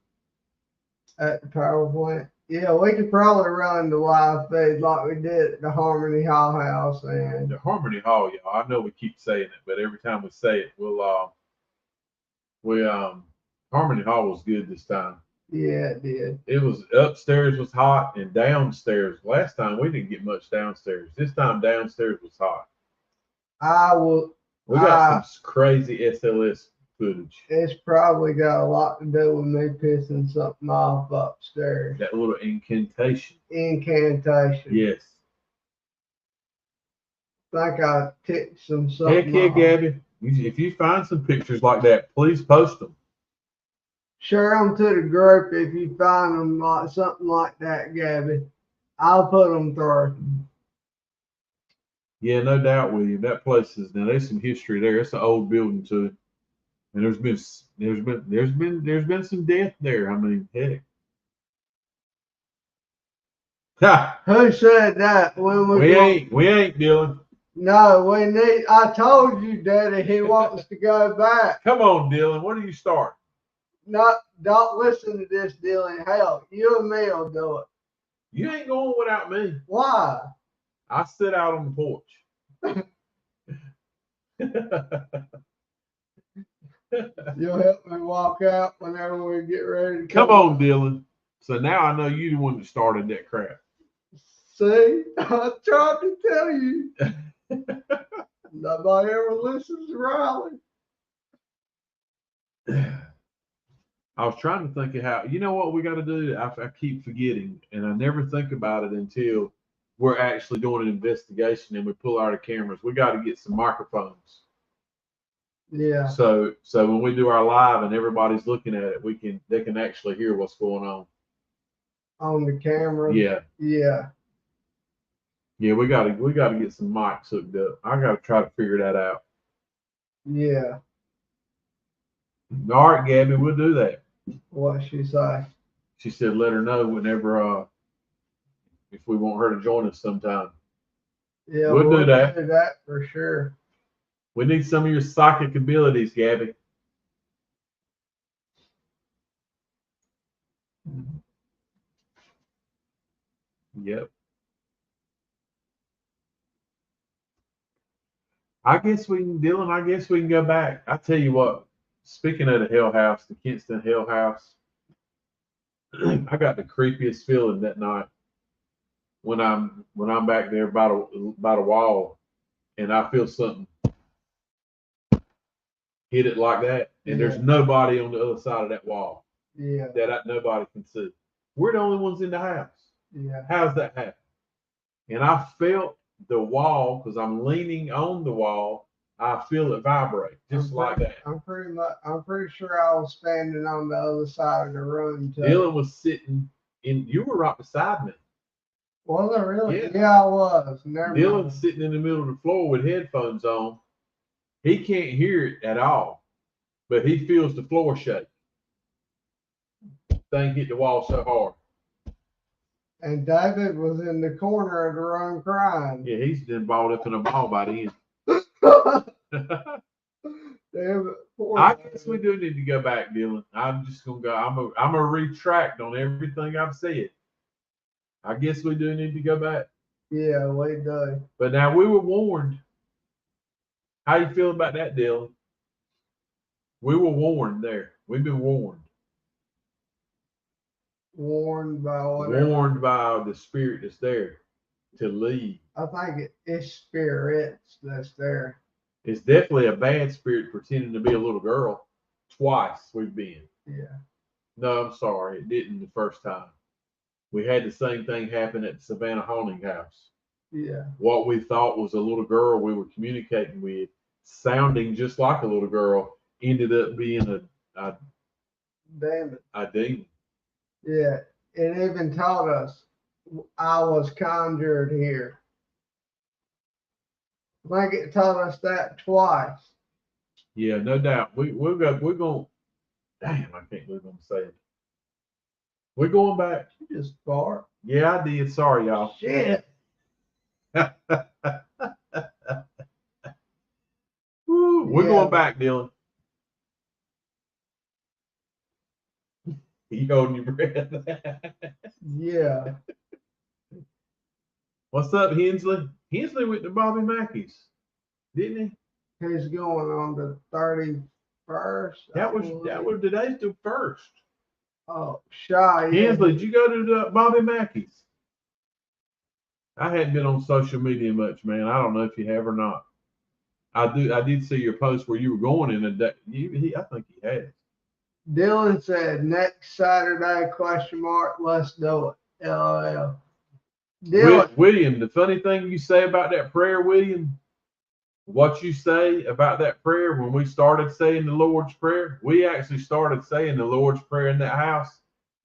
At the power plant. Yeah, we could probably run the live feed like we did at the Harmony Hall House and
The Harmony Hall, y'all. I know we keep saying it, but every time we say it, Harmony Hall was good this time.
yeah, it did.
It was upstairs was hot and downstairs. Last time we didn't get much downstairs. This time downstairs was hot. We got some crazy SLS footage.
It's probably got a lot to do with me pissing something off upstairs.
That little incantation.
Yes. I think I ticked something
Heck yeah,
off.
Gabby. If you find some pictures like that, please post them.
Share them to the group if you find them like something like that, Gabby. I'll put them through.
Yeah, no doubt, William. That place there's some history there. It's an old building too, and there's been some death there. I mean, heck. Ha!
Who said that? When
we ain't Dylan.
No, we need. I told you, Daddy, he wants to go back.
Come on, Dylan. What do you start?
Don't listen to this, Dylan. Hell, you and me will do it.
You ain't going without me.
Why?
I sit out on the porch.
You'll help me walk out whenever we get ready to
come on, Dylan. So now I know you the one that started that crap.
See, I tried to tell you. Nobody ever listens to Riley.
I was trying to think of how, you know what we got to do? I keep forgetting, and I never think about it until we're actually doing an investigation and we pull out our cameras. We got to get some microphones.
Yeah.
So when we do our live and everybody's looking at it, they can actually hear what's going on.
On the camera.
Yeah.
Yeah.
Yeah, we gotta get some mics hooked up. I gotta try to figure that out.
Yeah.
All right, Gabby, we'll do that.
What'd she say?
She said let her know whenever if we want her to join us sometime.
Yeah,
we'll do that.
Do that for sure.
We need some of your psychic abilities, Gabby. Yep. I guess we can go back. I tell you what, speaking of the Hell House, the Kinston Hell House, I got the creepiest feeling that night when I'm back there by the wall and I feel something hit it like that, and there's nobody on the other side of that wall.
Yeah.
That nobody can see. We're the only ones in the house.
Yeah.
How's that happen? And I felt the wall because I'm leaning on the wall, I feel it vibrate just like that.
I'm pretty sure I was standing on the other side of the room too.
Dylan was sitting in. You were right beside me.
Was I really?
Yeah.
Yeah, I was. Never
Dylan's
mind.
sitting in the middle of the floor with headphones on. He can't hear it at all, but he feels the floor shake. Thing hit the wall so hard.
And David was in the corner of the room crying.
Yeah, he's been balled up in a ball by then. I guess we do need to go back, Dylan. I'm just gonna go. I'm a retract on everything I've said. I guess we do need to go back.
Yeah, we do.
But now we were warned. How you feel about that, Dylan? We were warned there. We've been warned.
Warned by whatever.
Warned by the spirit that's there to leave.
I think it's spirits that's there.
It's definitely a bad spirit pretending to be a little girl. Twice we've been.
Yeah.
No, I'm sorry. It didn't the first time. We had the same thing happen at the Savannah Haunting House.
Yeah.
What we thought was a little girl we were communicating with, sounding just like a little girl, ended up being a
Damn it.
A demon.
Yeah. It even taught us I was conjured here. I think it taught us that twice.
Yeah, no doubt. We're going. Damn, I can't believe I'm saying it. We're going back.
You just fart.
Yeah, I did. Sorry, y'all.
Shit.
Woo, we're
Yeah.
going back, Dylan. You holding your breath?
Yeah.
What's up, Hensley? Hensley went to Bobby Mackey's, didn't he?
He's going on the 31st.
That was today's the first.
Oh, shy.
Hensley, did you go to Bobby Mackey's? I hadn't been on social media much, man. I don't know if you have or not. I did see your post where you were going in a day. I think he has.
Dylan said next Saturday, ? Let's do it. LOL. Dylan.
William, the funny thing you say about that prayer, William, what you say about that prayer when we started saying the Lord's Prayer, we actually started saying the Lord's Prayer in that house.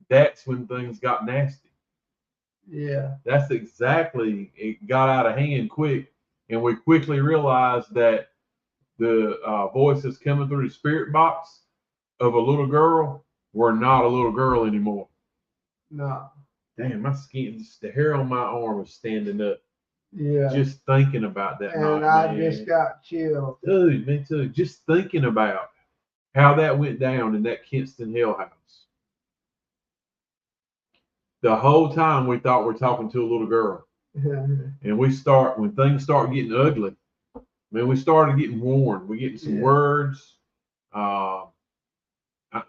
That's when things got nasty.
Yeah.
That's exactly, it got out of hand quick. And we quickly realized that the voices coming through the spirit box of a little girl were not a little girl anymore.
No.
Damn, my skin, the hair on my arm is standing up.
Yeah.
Just thinking about that.
And I just got chilled.
Dude, me too. Just thinking about how that went down in that Kinston Hill house. The whole time we thought we're talking to a little girl. And when things start getting ugly, we started getting warned. We're getting some words.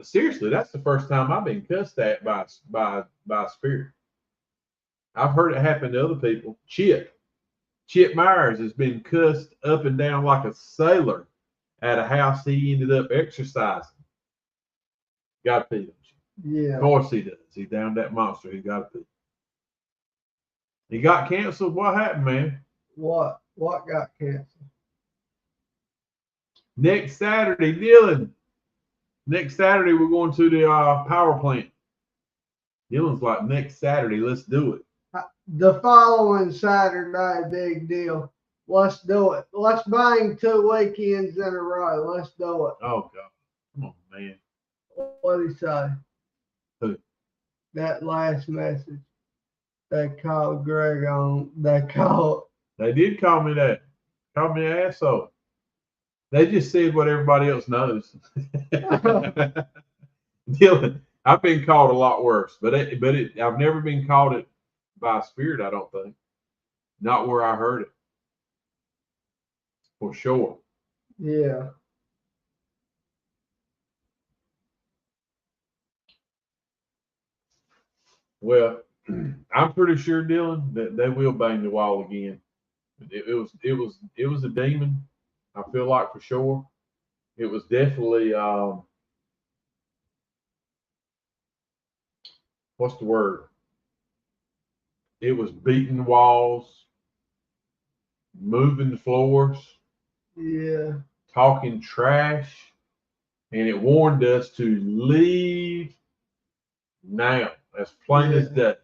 Seriously, that's the first time I've been cussed at by a spirit. I've heard it happen to other people. Chip Myers has been cussed up and down like a sailor at a house he ended up exercising. Got to pee, don't you?
Yeah.
Of course he does. He downed that monster. He got to pee. He got canceled. What happened, man?
What got canceled?
Next Saturday, Dylan. Next Saturday, we're going to the power plant. Dylan's like, next Saturday, let's do it.
The following Saturday, big deal. Let's do it. Let's bang 2 weekends in a row. Let's do it.
Oh, God. Come on, man.
What did he say?
Who?
That last message. They called Greg on. They
did call me that. Called me an asshole. They just said what everybody else knows. Dylan, I've been called a lot worse, but I've never been called it by a spirit, I don't think. Not where I heard it. For sure.
Yeah.
Well, I'm pretty sure, Dylan, that they will bang the wall again. It was a demon. I feel like for sure. It was definitely what's the word? It was beating walls, moving the floors.
Yeah.
talking trash, and it warned us to leave now. As plain as day.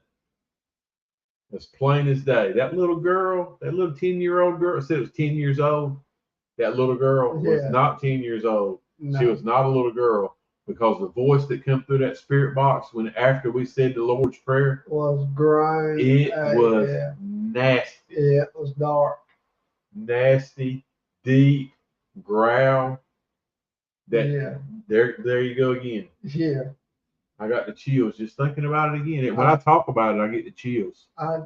As plain as day. That little girl, that little 10-year-old girl, said it was 10 years old. That little girl was not 10 years old.
No.
She was not a little girl, because the voice that came through that spirit box when after we said the Lord's Prayer
was grown.
It was nasty.
Yeah, it was dark.
Nasty, deep growl. That there you go again.
Yeah.
I got the chills just thinking about it again. When I talk about it, I get the chills.
I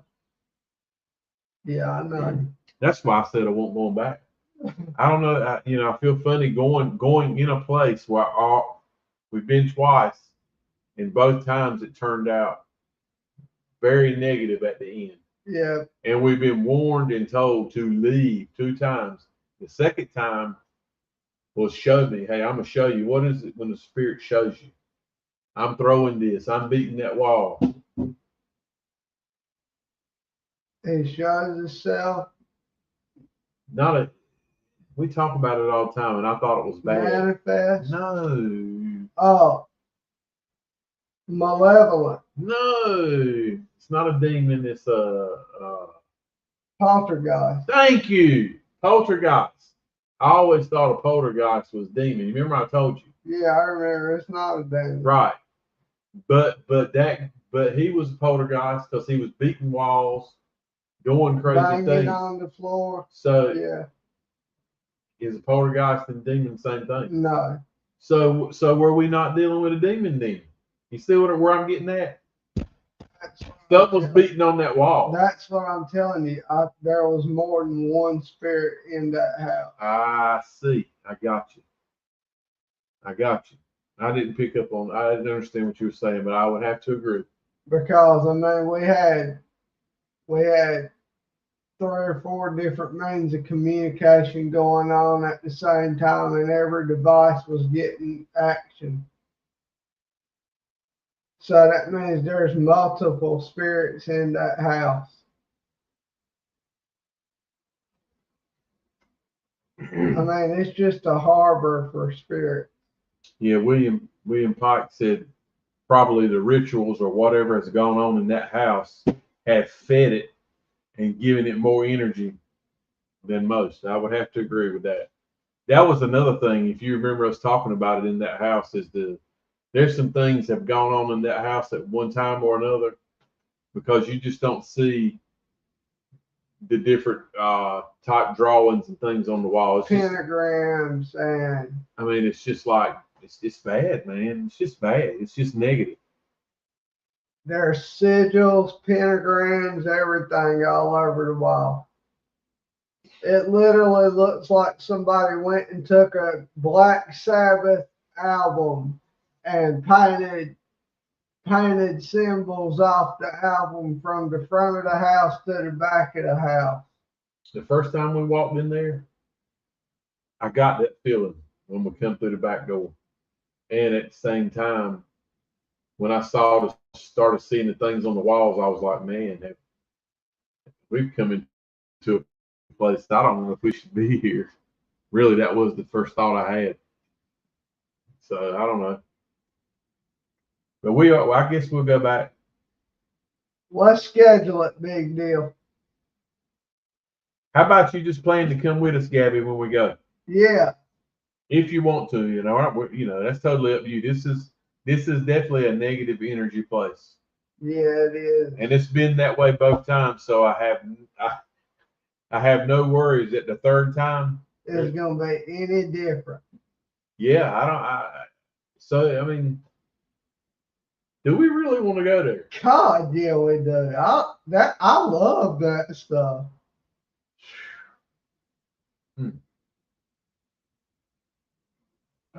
know.
That's why I said I won't go back. I don't know. I feel funny going in a place where we've been twice, and both times it turned out very negative at the end.
Yeah.
And we've been warned and told to leave 2 times. The second time was show me, hey, I'm gonna show you. What is it when the Spirit shows you? I'm throwing this. I'm beating that wall.
He shows himself.
We talk about it all the time, and I thought it was bad.
Manifest.
No.
Oh. Malevolent.
No. It's not a demon. It's
poltergeist.
Thank you. Poltergeist. I always thought a poltergeist was demon. You remember I told you?
Yeah, I remember. It's not a demon.
Right. But he was a poltergeist because he was beating walls, doing crazy
Banging
things
on the floor.
So
yeah.
Is a poltergeist and demon the same thing?
No.
So were we not dealing with a demon then? You see where I'm getting at? Stuff was beating on that wall.
That's what I'm telling you. There was more than one spirit in that house.
I see. I got you. I didn't pick up on. I didn't understand what you were saying, but I would have to agree.
Because I mean, we had 3 or 4 different means of communication going on at the same time, and every device was getting action. So that means there's multiple spirits in that house. I mean, it's just a harbor for spirits.
Yeah, William Pike said probably the rituals or whatever has gone on in that house have fed it and given it more energy than most. I would have to agree with that. That was another thing, if you remember us talking about it in that house, there's some things that have gone on in that house at one time or another, because you just don't see the different type drawings and things on the wall. It's
pentagrams
just,
and
I mean, it's just like it's bad, man. It's just bad. It's just negative.
There's sigils, pentagrams, everything all over the wall. It literally looks like somebody went and took a Black Sabbath album and painted symbols off the album from the front of the house to the back of the house.
The first time we walked in there, I got that feeling when we come through the back door. And at the same time, when I started seeing the things on the walls, I was like, man, we've come into a place, I don't know if we should be here. Really, that was the first thought I had. So I don't know. But I guess we'll go back.
Let's schedule it, big deal.
How about you just plan to come with us, Gabby, when we go?
Yeah.
If you want to, that's totally up to you. This is definitely a negative energy place.
Yeah, it is.
And it's been that way both times, so I have no worries that the third time
it's gonna be any different.
Yeah, so I mean, do we really want to go there?
God, yeah, we do. I love that stuff.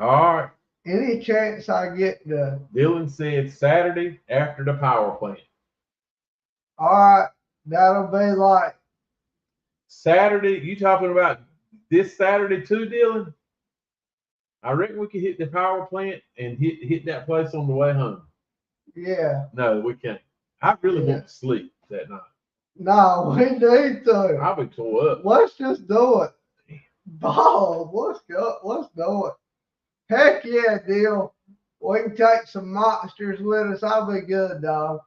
All right.
Any chance I get to.
Dylan said Saturday after the power plant.
All right, that'll be like
Saturday. You talking about this Saturday too, Dylan? I reckon we could hit the power plant and hit that place on the way home.
Yeah.
No, we can't. I really want to sleep that night.
No, we need to.
I'll be tore up.
Let's just do it. Bob, what's going? Heck yeah, deal. We can take some monsters with us. I'll be good, dog.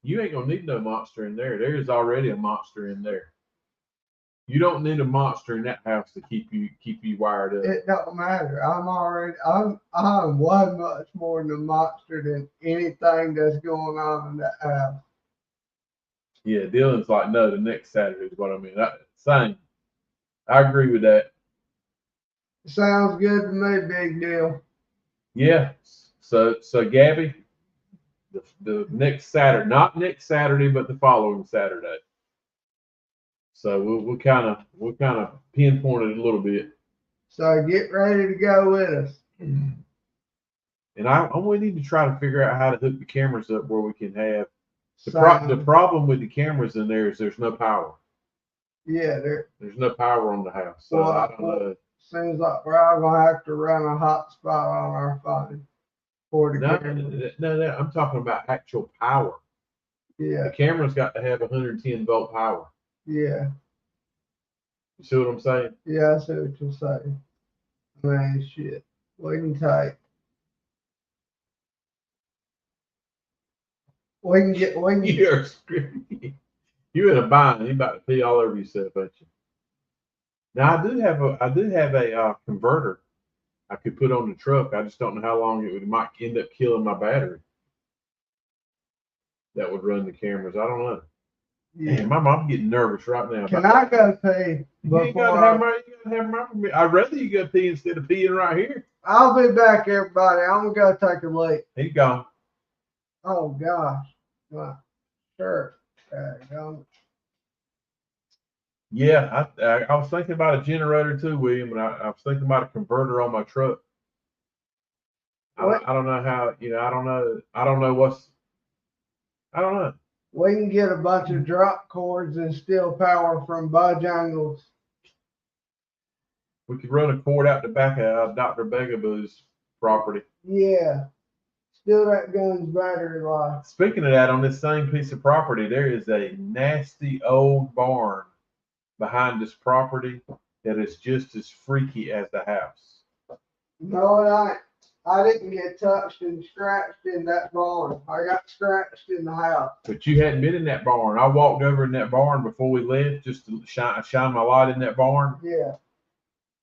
You ain't gonna need no monster in there. There's already a monster in there. You don't need a monster in that house to keep you wired up.
It don't matter. I'm one much more than a monster than anything that's going on in that house.
Yeah, Dylan's like, no, the next Saturday is what I mean. Same. I agree with that.
Sounds good to me, big deal.
Yeah. So Gabby, the next Saturday, not next Saturday, but the following Saturday. So we'll kind of pinpoint it a little bit.
So get ready to go with us.
And I only need to try to figure out how to hook the cameras up where we can have the problem with the cameras in there is there's no power.
Yeah,
there's no power on the house. So I don't know.
Seems like we're all gonna have to run a hotspot on our phone for the cameras.
No, I'm talking about actual power.
Yeah.
The camera's got to have 110 volt power.
Yeah.
You see what I'm saying?
Yeah, I see what you're saying. Man, shit. We can take. We can get.
You're in a bind. You're about to pee all over yourself, ain't you? Now I do have a converter I could put on the truck. I just don't know how long it might end up killing my battery. That would run the cameras. I don't know. Yeah. Man, my mom's getting nervous right now.
Can I go pee?
You ain't gotta have my. I'd rather you go pee instead of peeing right here.
I'll be back, everybody. I'm gonna go take a leak.
He's gone.
Oh gosh. My shirt.
Yeah, I was thinking about a generator too, William, and I was thinking about a converter on my truck. I don't know how, I don't know what's, I don't know.
We can get a bunch of drop cords and steal power from Bojangles.
We could run a cord out the back of Dr. Begaboo's property.
Yeah. Steal that gun's battery life.
Speaking of that, on this same piece of property, there is a nasty old barn behind this property that is just as freaky as the house.
No, it ain't. I didn't get touched and scratched in that barn. I got scratched in the house.
But you hadn't been in that barn. I walked over in that barn before we left just to shine my light in that barn.
Yeah.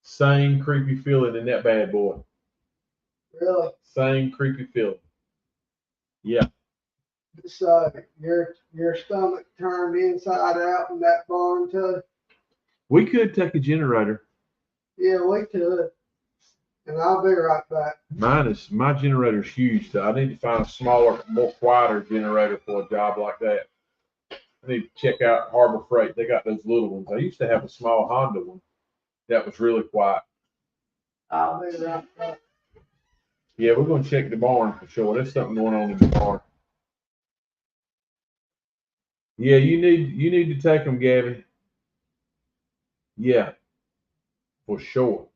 Same creepy feeling in that bad boy.
Really?
Same creepy feeling. Yeah.
So your stomach turned inside out in that barn too?
We could take a generator.
Yeah, we could. And I'll be right back.
My generator's huge, so I need to find a smaller, more quieter generator for a job like that. I need to check out Harbor Freight. They got those little ones. I used to have a small Honda one that was really quiet.
I'll be right back.
Yeah, we're gonna check the barn for sure. There's something going on in the barn. Yeah, you need to take them, Gabby. Yeah, for sure.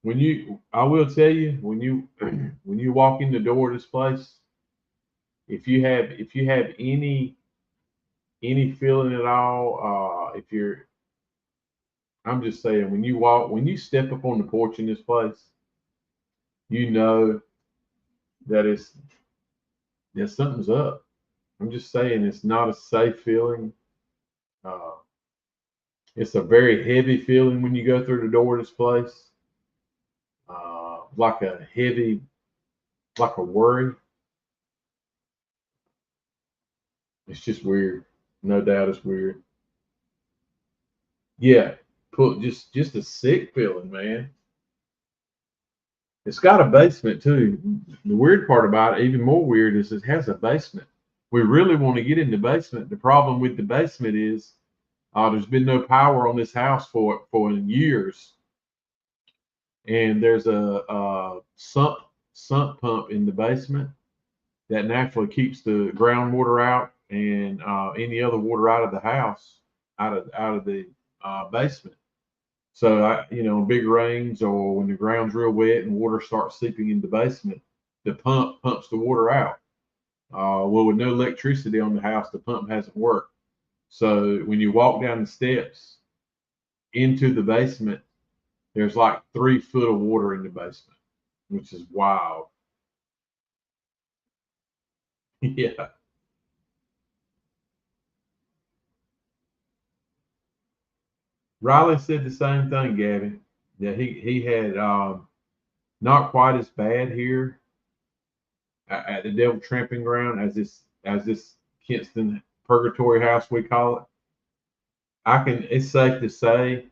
I will tell you, when you walk in the door of this place, if you have any feeling at all, I'm just saying, when you step up on the porch in this place, you know that something's up. I'm just saying, it's not a safe feeling. It's a very heavy feeling when you go through the door of this place. Like a worry. It's just weird. No doubt it's weird. Yeah, just a sick feeling, man. It's got a basement too. The weird part about it, even more weird, is it has a basement. We really want to get in the basement. The problem with the basement is there's been no power on this house for years. And there's a sump pump in the basement that naturally keeps the groundwater out and any other water out of the house, out of the basement. So big rains or when the ground's real wet and water starts seeping in the basement, the pump pumps the water out. Well, with no electricity on the house, the pump hasn't worked. So when you walk down the steps into the basement, there's like 3 foot of water in the basement, which is wild. Yeah. Riley said the same thing, Gabby. Yeah, he had not quite as bad here at the Devil Tramping Ground as this Kinston Purgatory House we call it. It's safe to say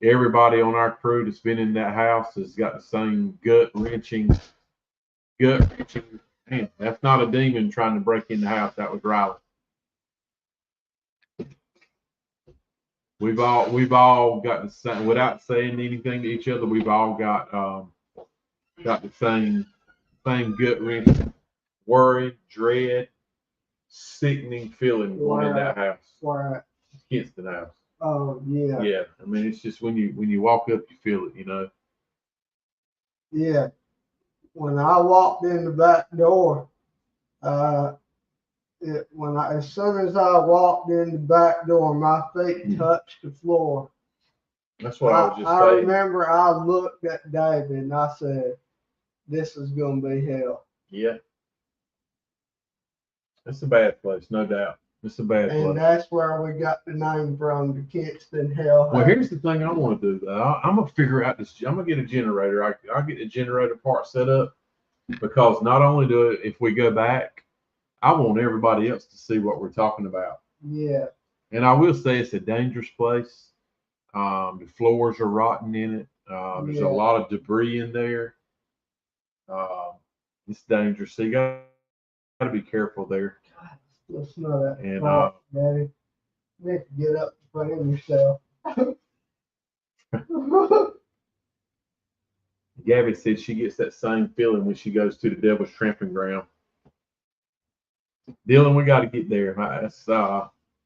everybody on our crew that's been in that house has got the same gut wrenching. Man, that's not a demon trying to break in the house. That was Riley. We've all got the same, without saying anything to each other. We've all got the same gut wrenching, worry, dread, sickening feeling going in that house.
Right.
Kinston house.
Oh yeah.
Yeah. I mean, it's just when you walk up, you feel it. You know.
Yeah. When I walked in the back door, as soon as I walked in the back door, my feet touched the floor.
That's what I was just
I
saying.
remember I looked at David and I said, "This is gonna be hell."
Yeah. It's a bad place, no doubt. It's a bad place.
And that's where we got the name from, the Kinston Hell.
Well, here's the thing I want to do, though. I'm going to figure out this. I'm going to get a generator. I'll get the generator part set up because not only if we go back, I want everybody else to see what we're talking about.
Yeah.
And I will say it's a dangerous place. The floors are rotten in it. There's a lot of debris in there. It's dangerous. So you got to be careful there.
Let's know that.
And
Daddy, you have to get up and frame yourself.
Gabby said she gets that same feeling when she goes to the Devil's Tramping Ground. Dylan, we got to get there.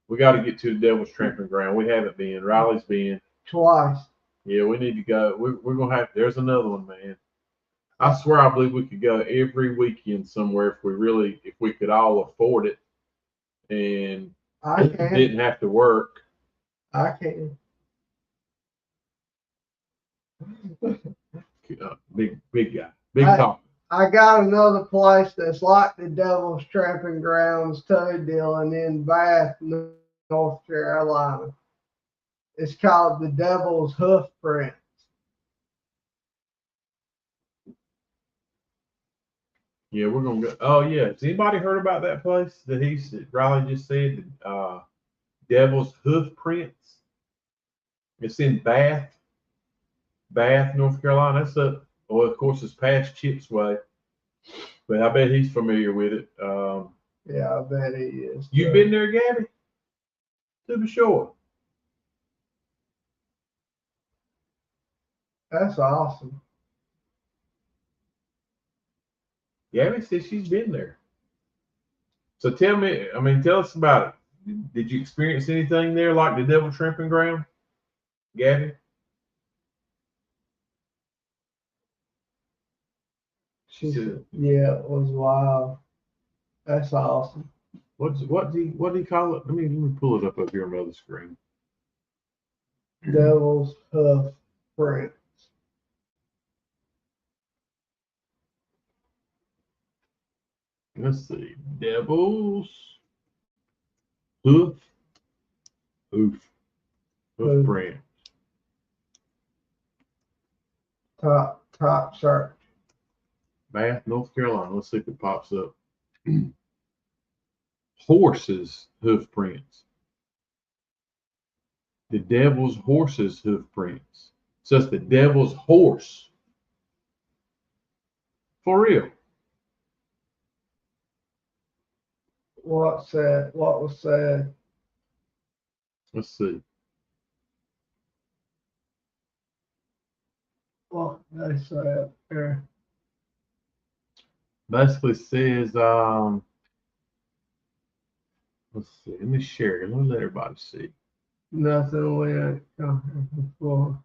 We got to get to the Devil's Tramping Ground. We haven't been. Riley's been
twice.
Yeah, we need to go. We're gonna have. There's another one, man. I swear, I believe we could go every weekend somewhere if we could all afford it, and didn't have to work.
I can.
Big guy, big talk.
I got another place that's like the Devil's Tramping Grounds too, Dylan, in Bath, North Carolina. It's called the Devil's Hoof Prints.
Yeah, we're gonna go. Oh yeah, has anybody heard about that place that Riley just said? Devil's Hoof Prints. It's in Bath, North Carolina. That's up. Well, of course, it's past Chip's Way, but I bet he's familiar with it.
Yeah, I bet he is.
You've been there, Gabby? To be sure.
That's awesome.
Gabby says she's been there. So tell us about it. Did you experience anything there like the Devil Tramping Ground, Gabby?
She said, yeah, it was wild. That's awesome.
What do you call it? Let me pull it up here on the other screen.
Devil's Hoof Prints.
Let's see. Devil's Hoof Print.
Top search.
Bath, North Carolina. Let's see if it pops up. Horses' hoof prints. The devil's horse's hoof prints. So it's the devil's horse. For real.
What was said?
Let's see.
What they say up there?
Basically says, let's see. Let me share it. Let me let everybody see.
Nothing we ain't come here before.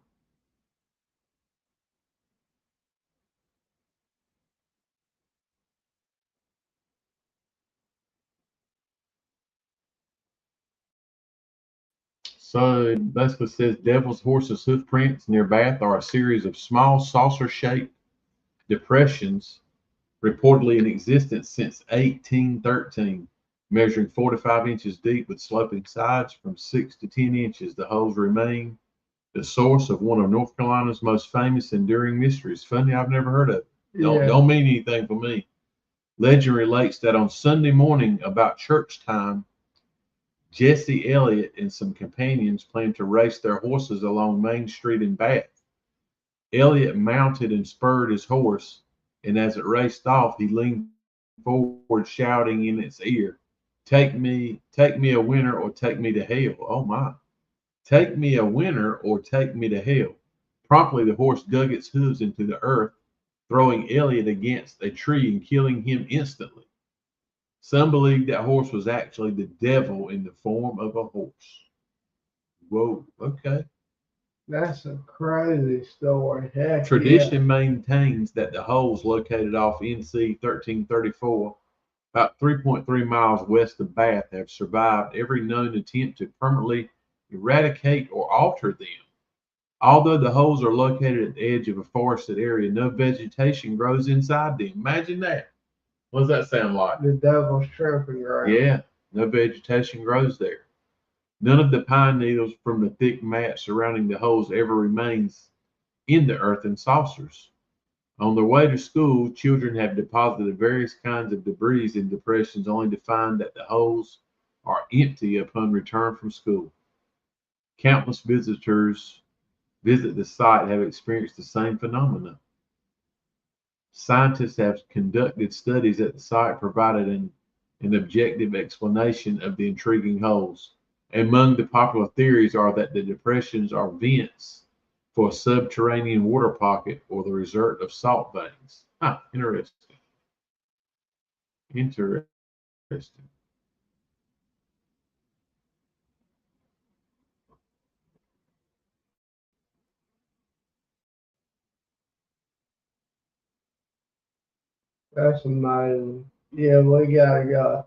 So it basically says Devil's Horse's hoof prints near Bath are a series of small saucer-shaped depressions reportedly in existence since 1813, measuring 4 to 5 inches deep with sloping sides from 6 to 10 inches. The holes remain the source of one of North Carolina's most famous enduring mysteries. Funny, I've never heard of it. Don't mean anything for me. Legend relates that on Sunday morning about church time, Jesse Elliott and some companions planned to race their horses along Main Street in Bath. Elliott mounted and spurred his horse, and as it raced off, he leaned forward, shouting in its ear, take me a winner or take me to hell. Oh my. Take me a winner or take me to hell. Promptly, the horse dug its hooves into the earth, throwing Elliott against a tree and killing him instantly. Some believe that horse was actually the devil in the form of a horse. Whoa, okay.
That's a crazy story. Heck
Tradition maintains that the holes located off NC 1334, about 3.3 miles west of Bath, have survived every known attempt to permanently eradicate or alter them. Although the holes are located at the edge of a forested area, no vegetation grows inside them. Imagine that. What does that sound like?
The devil's tramping ground.
Yeah, no vegetation grows there. None of the pine needles from the thick mat surrounding the holes ever remains in the earthen saucers. On their way to school, children have deposited various kinds of debris in depressions only to find that the holes are empty upon return from school. Countless visitors visit the site have experienced the same phenomena. Scientists have conducted studies at the site, provided an objective explanation of the intriguing holes. Among the popular theories are that the depressions are vents for a subterranean water pocket or the result of salt veins. Interesting. Interesting.
That's amazing. Yeah, we gotta go.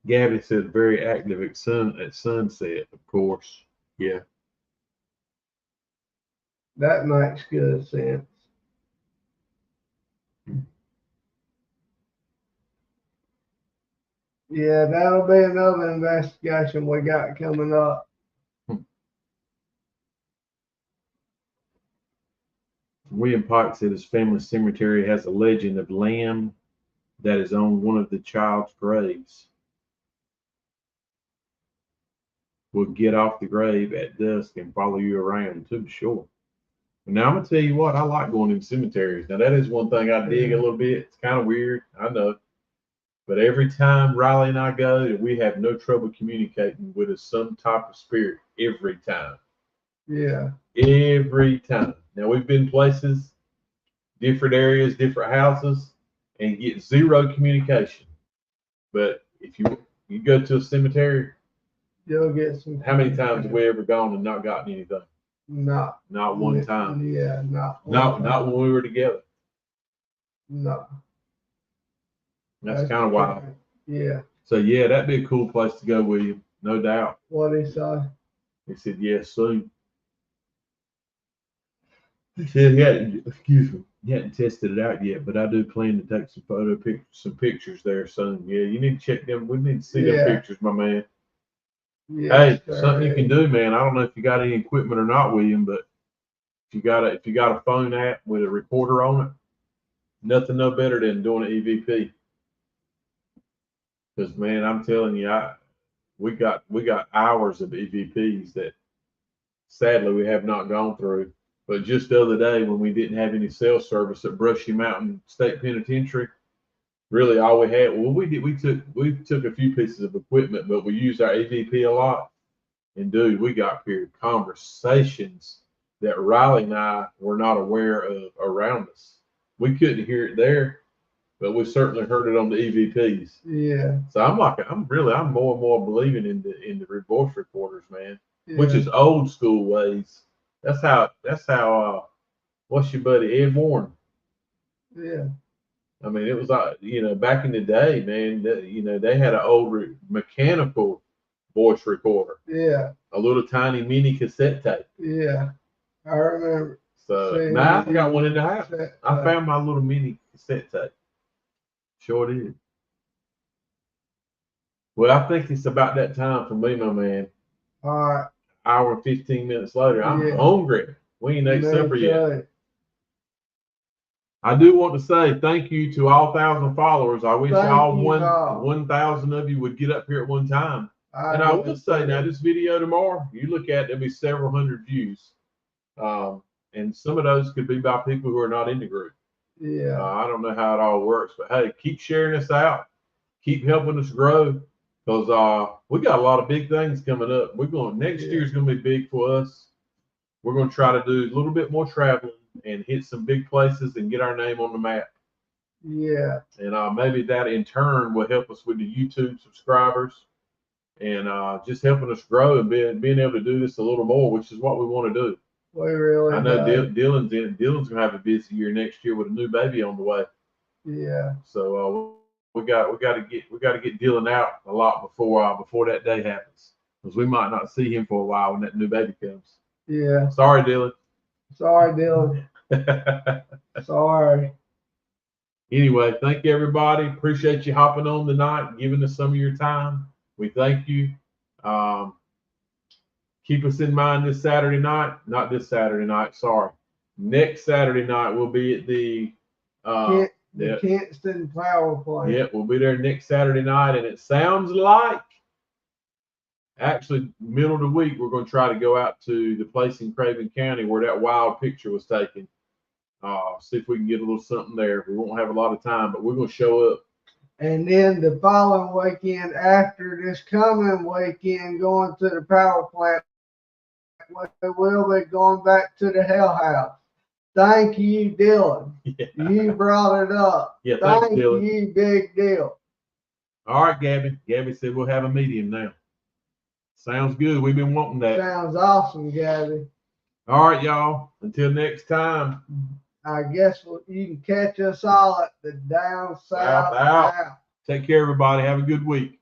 Gabby said very active at sunset, of course. Yeah.
That makes good sense. Yeah, that'll be another investigation we got coming up.
William Pike said his family cemetery has a legend of lamb that is on one of the child's graves. Will get off the grave at dusk and follow you around, to be sure. Now I'm gonna tell you what, I like going in cemeteries. Now that is one thing I dig a little bit. It's kind of weird, I know. But every time Riley and I go, we have no trouble communicating with some type of spirit every time.
Yeah.
Every time. Now we've been places, different areas, different houses, and get zero communication. But if you go to a cemetery,
you'll get some.
How many times have we ever gone and not gotten anything? Not one time.
Yeah,
not when we were together.
No.
That's kind of wild.
Yeah.
So yeah, that'd be a cool place to go, William. No doubt.
What'd he say?
He said yes, soon. He said he hadn't tested it out yet, but I do plan to take some pictures there soon. Yeah, you need to check them. We need to see them pictures, my man. Yes, hey, something you can do, man. I don't know if you got any equipment or not, William, but if you got a phone app with a recorder on it, nothing no better than doing an EVP. Because man, I'm telling you, we got hours of EVPs that sadly we have not gone through. But just the other day when we didn't have any cell service at Brushy Mountain State Penitentiary, really all we had, we took a few pieces of equipment, but we used our EVP a lot. And dude, we got conversations that Riley and I were not aware of around us. We couldn't hear it there, but we certainly heard it on the EVPs.
Yeah.
So I'm more and more believing in the voice recorders, man, which is old school ways. That's how what's your buddy Ed Warren?
Yeah.
I mean, it was back in the day, man. They had an old mechanical voice recorder.
Yeah.
A little tiny mini cassette tape.
Yeah. I remember.
So now I got one in the house. I found my little mini cassette tape. Sure did. Well, I think it's about that time for me, my man.
All right.
Hour and 15 minutes later, I'm hungry. We ain't ate supper yet. I do want to say thank you to all 1,000 followers. I wish all 1,000 of you would get up here at one time. And I will say now, this video tomorrow, you look at it, there'll be several hundred views. And some of those could be by people who are not in the group.
Yeah.
I don't know how it all works, but hey, keep sharing us out. Keep helping us grow, because we got a lot of big things coming up. Next year's going to be big for us. We're going to try to do a little bit more traveling and hit some big places and get our name on the map.
Yeah.
And maybe that in turn will help us with the YouTube subscribers and just helping us grow and being able to do this a little more, which is what we want to do.
We really
I know Dylan's going to have a busy year next year with a new baby on the way.
Yeah.
So we got to get Dylan out a lot before that day happens, because we might not see him for a while when that new baby comes.
Yeah.
Sorry, Dylan.
Sorry.
Anyway, thank you, everybody. Appreciate you hopping on tonight, giving us some of your time. We thank you. Keep us in mind this Saturday night. Not this Saturday night, sorry. Next Saturday night, we'll be at the
Kinston Power Plant.
Yeah, we'll be there next Saturday night, and it sounds like, actually, middle of the week, we're going to try to go out to the place in Craven County where that wild picture was taken. See if we can get a little something there. We won't have a lot of time, but we're going to show up.
And then the following weekend, after this coming weekend, going to the power plant, we will be going back to the Hell House. Thank you, Dylan. Yeah. You brought it up.
Yeah, thanks, Dylan.
Thank you, big deal.
All right, Gabby. Gabby said we'll have a medium now. Sounds good. We've been wanting that.
Sounds awesome, Gabby.
All right, y'all. Until next time.
I guess you can catch us all at the Down South out.
Take care, everybody. Have a good week.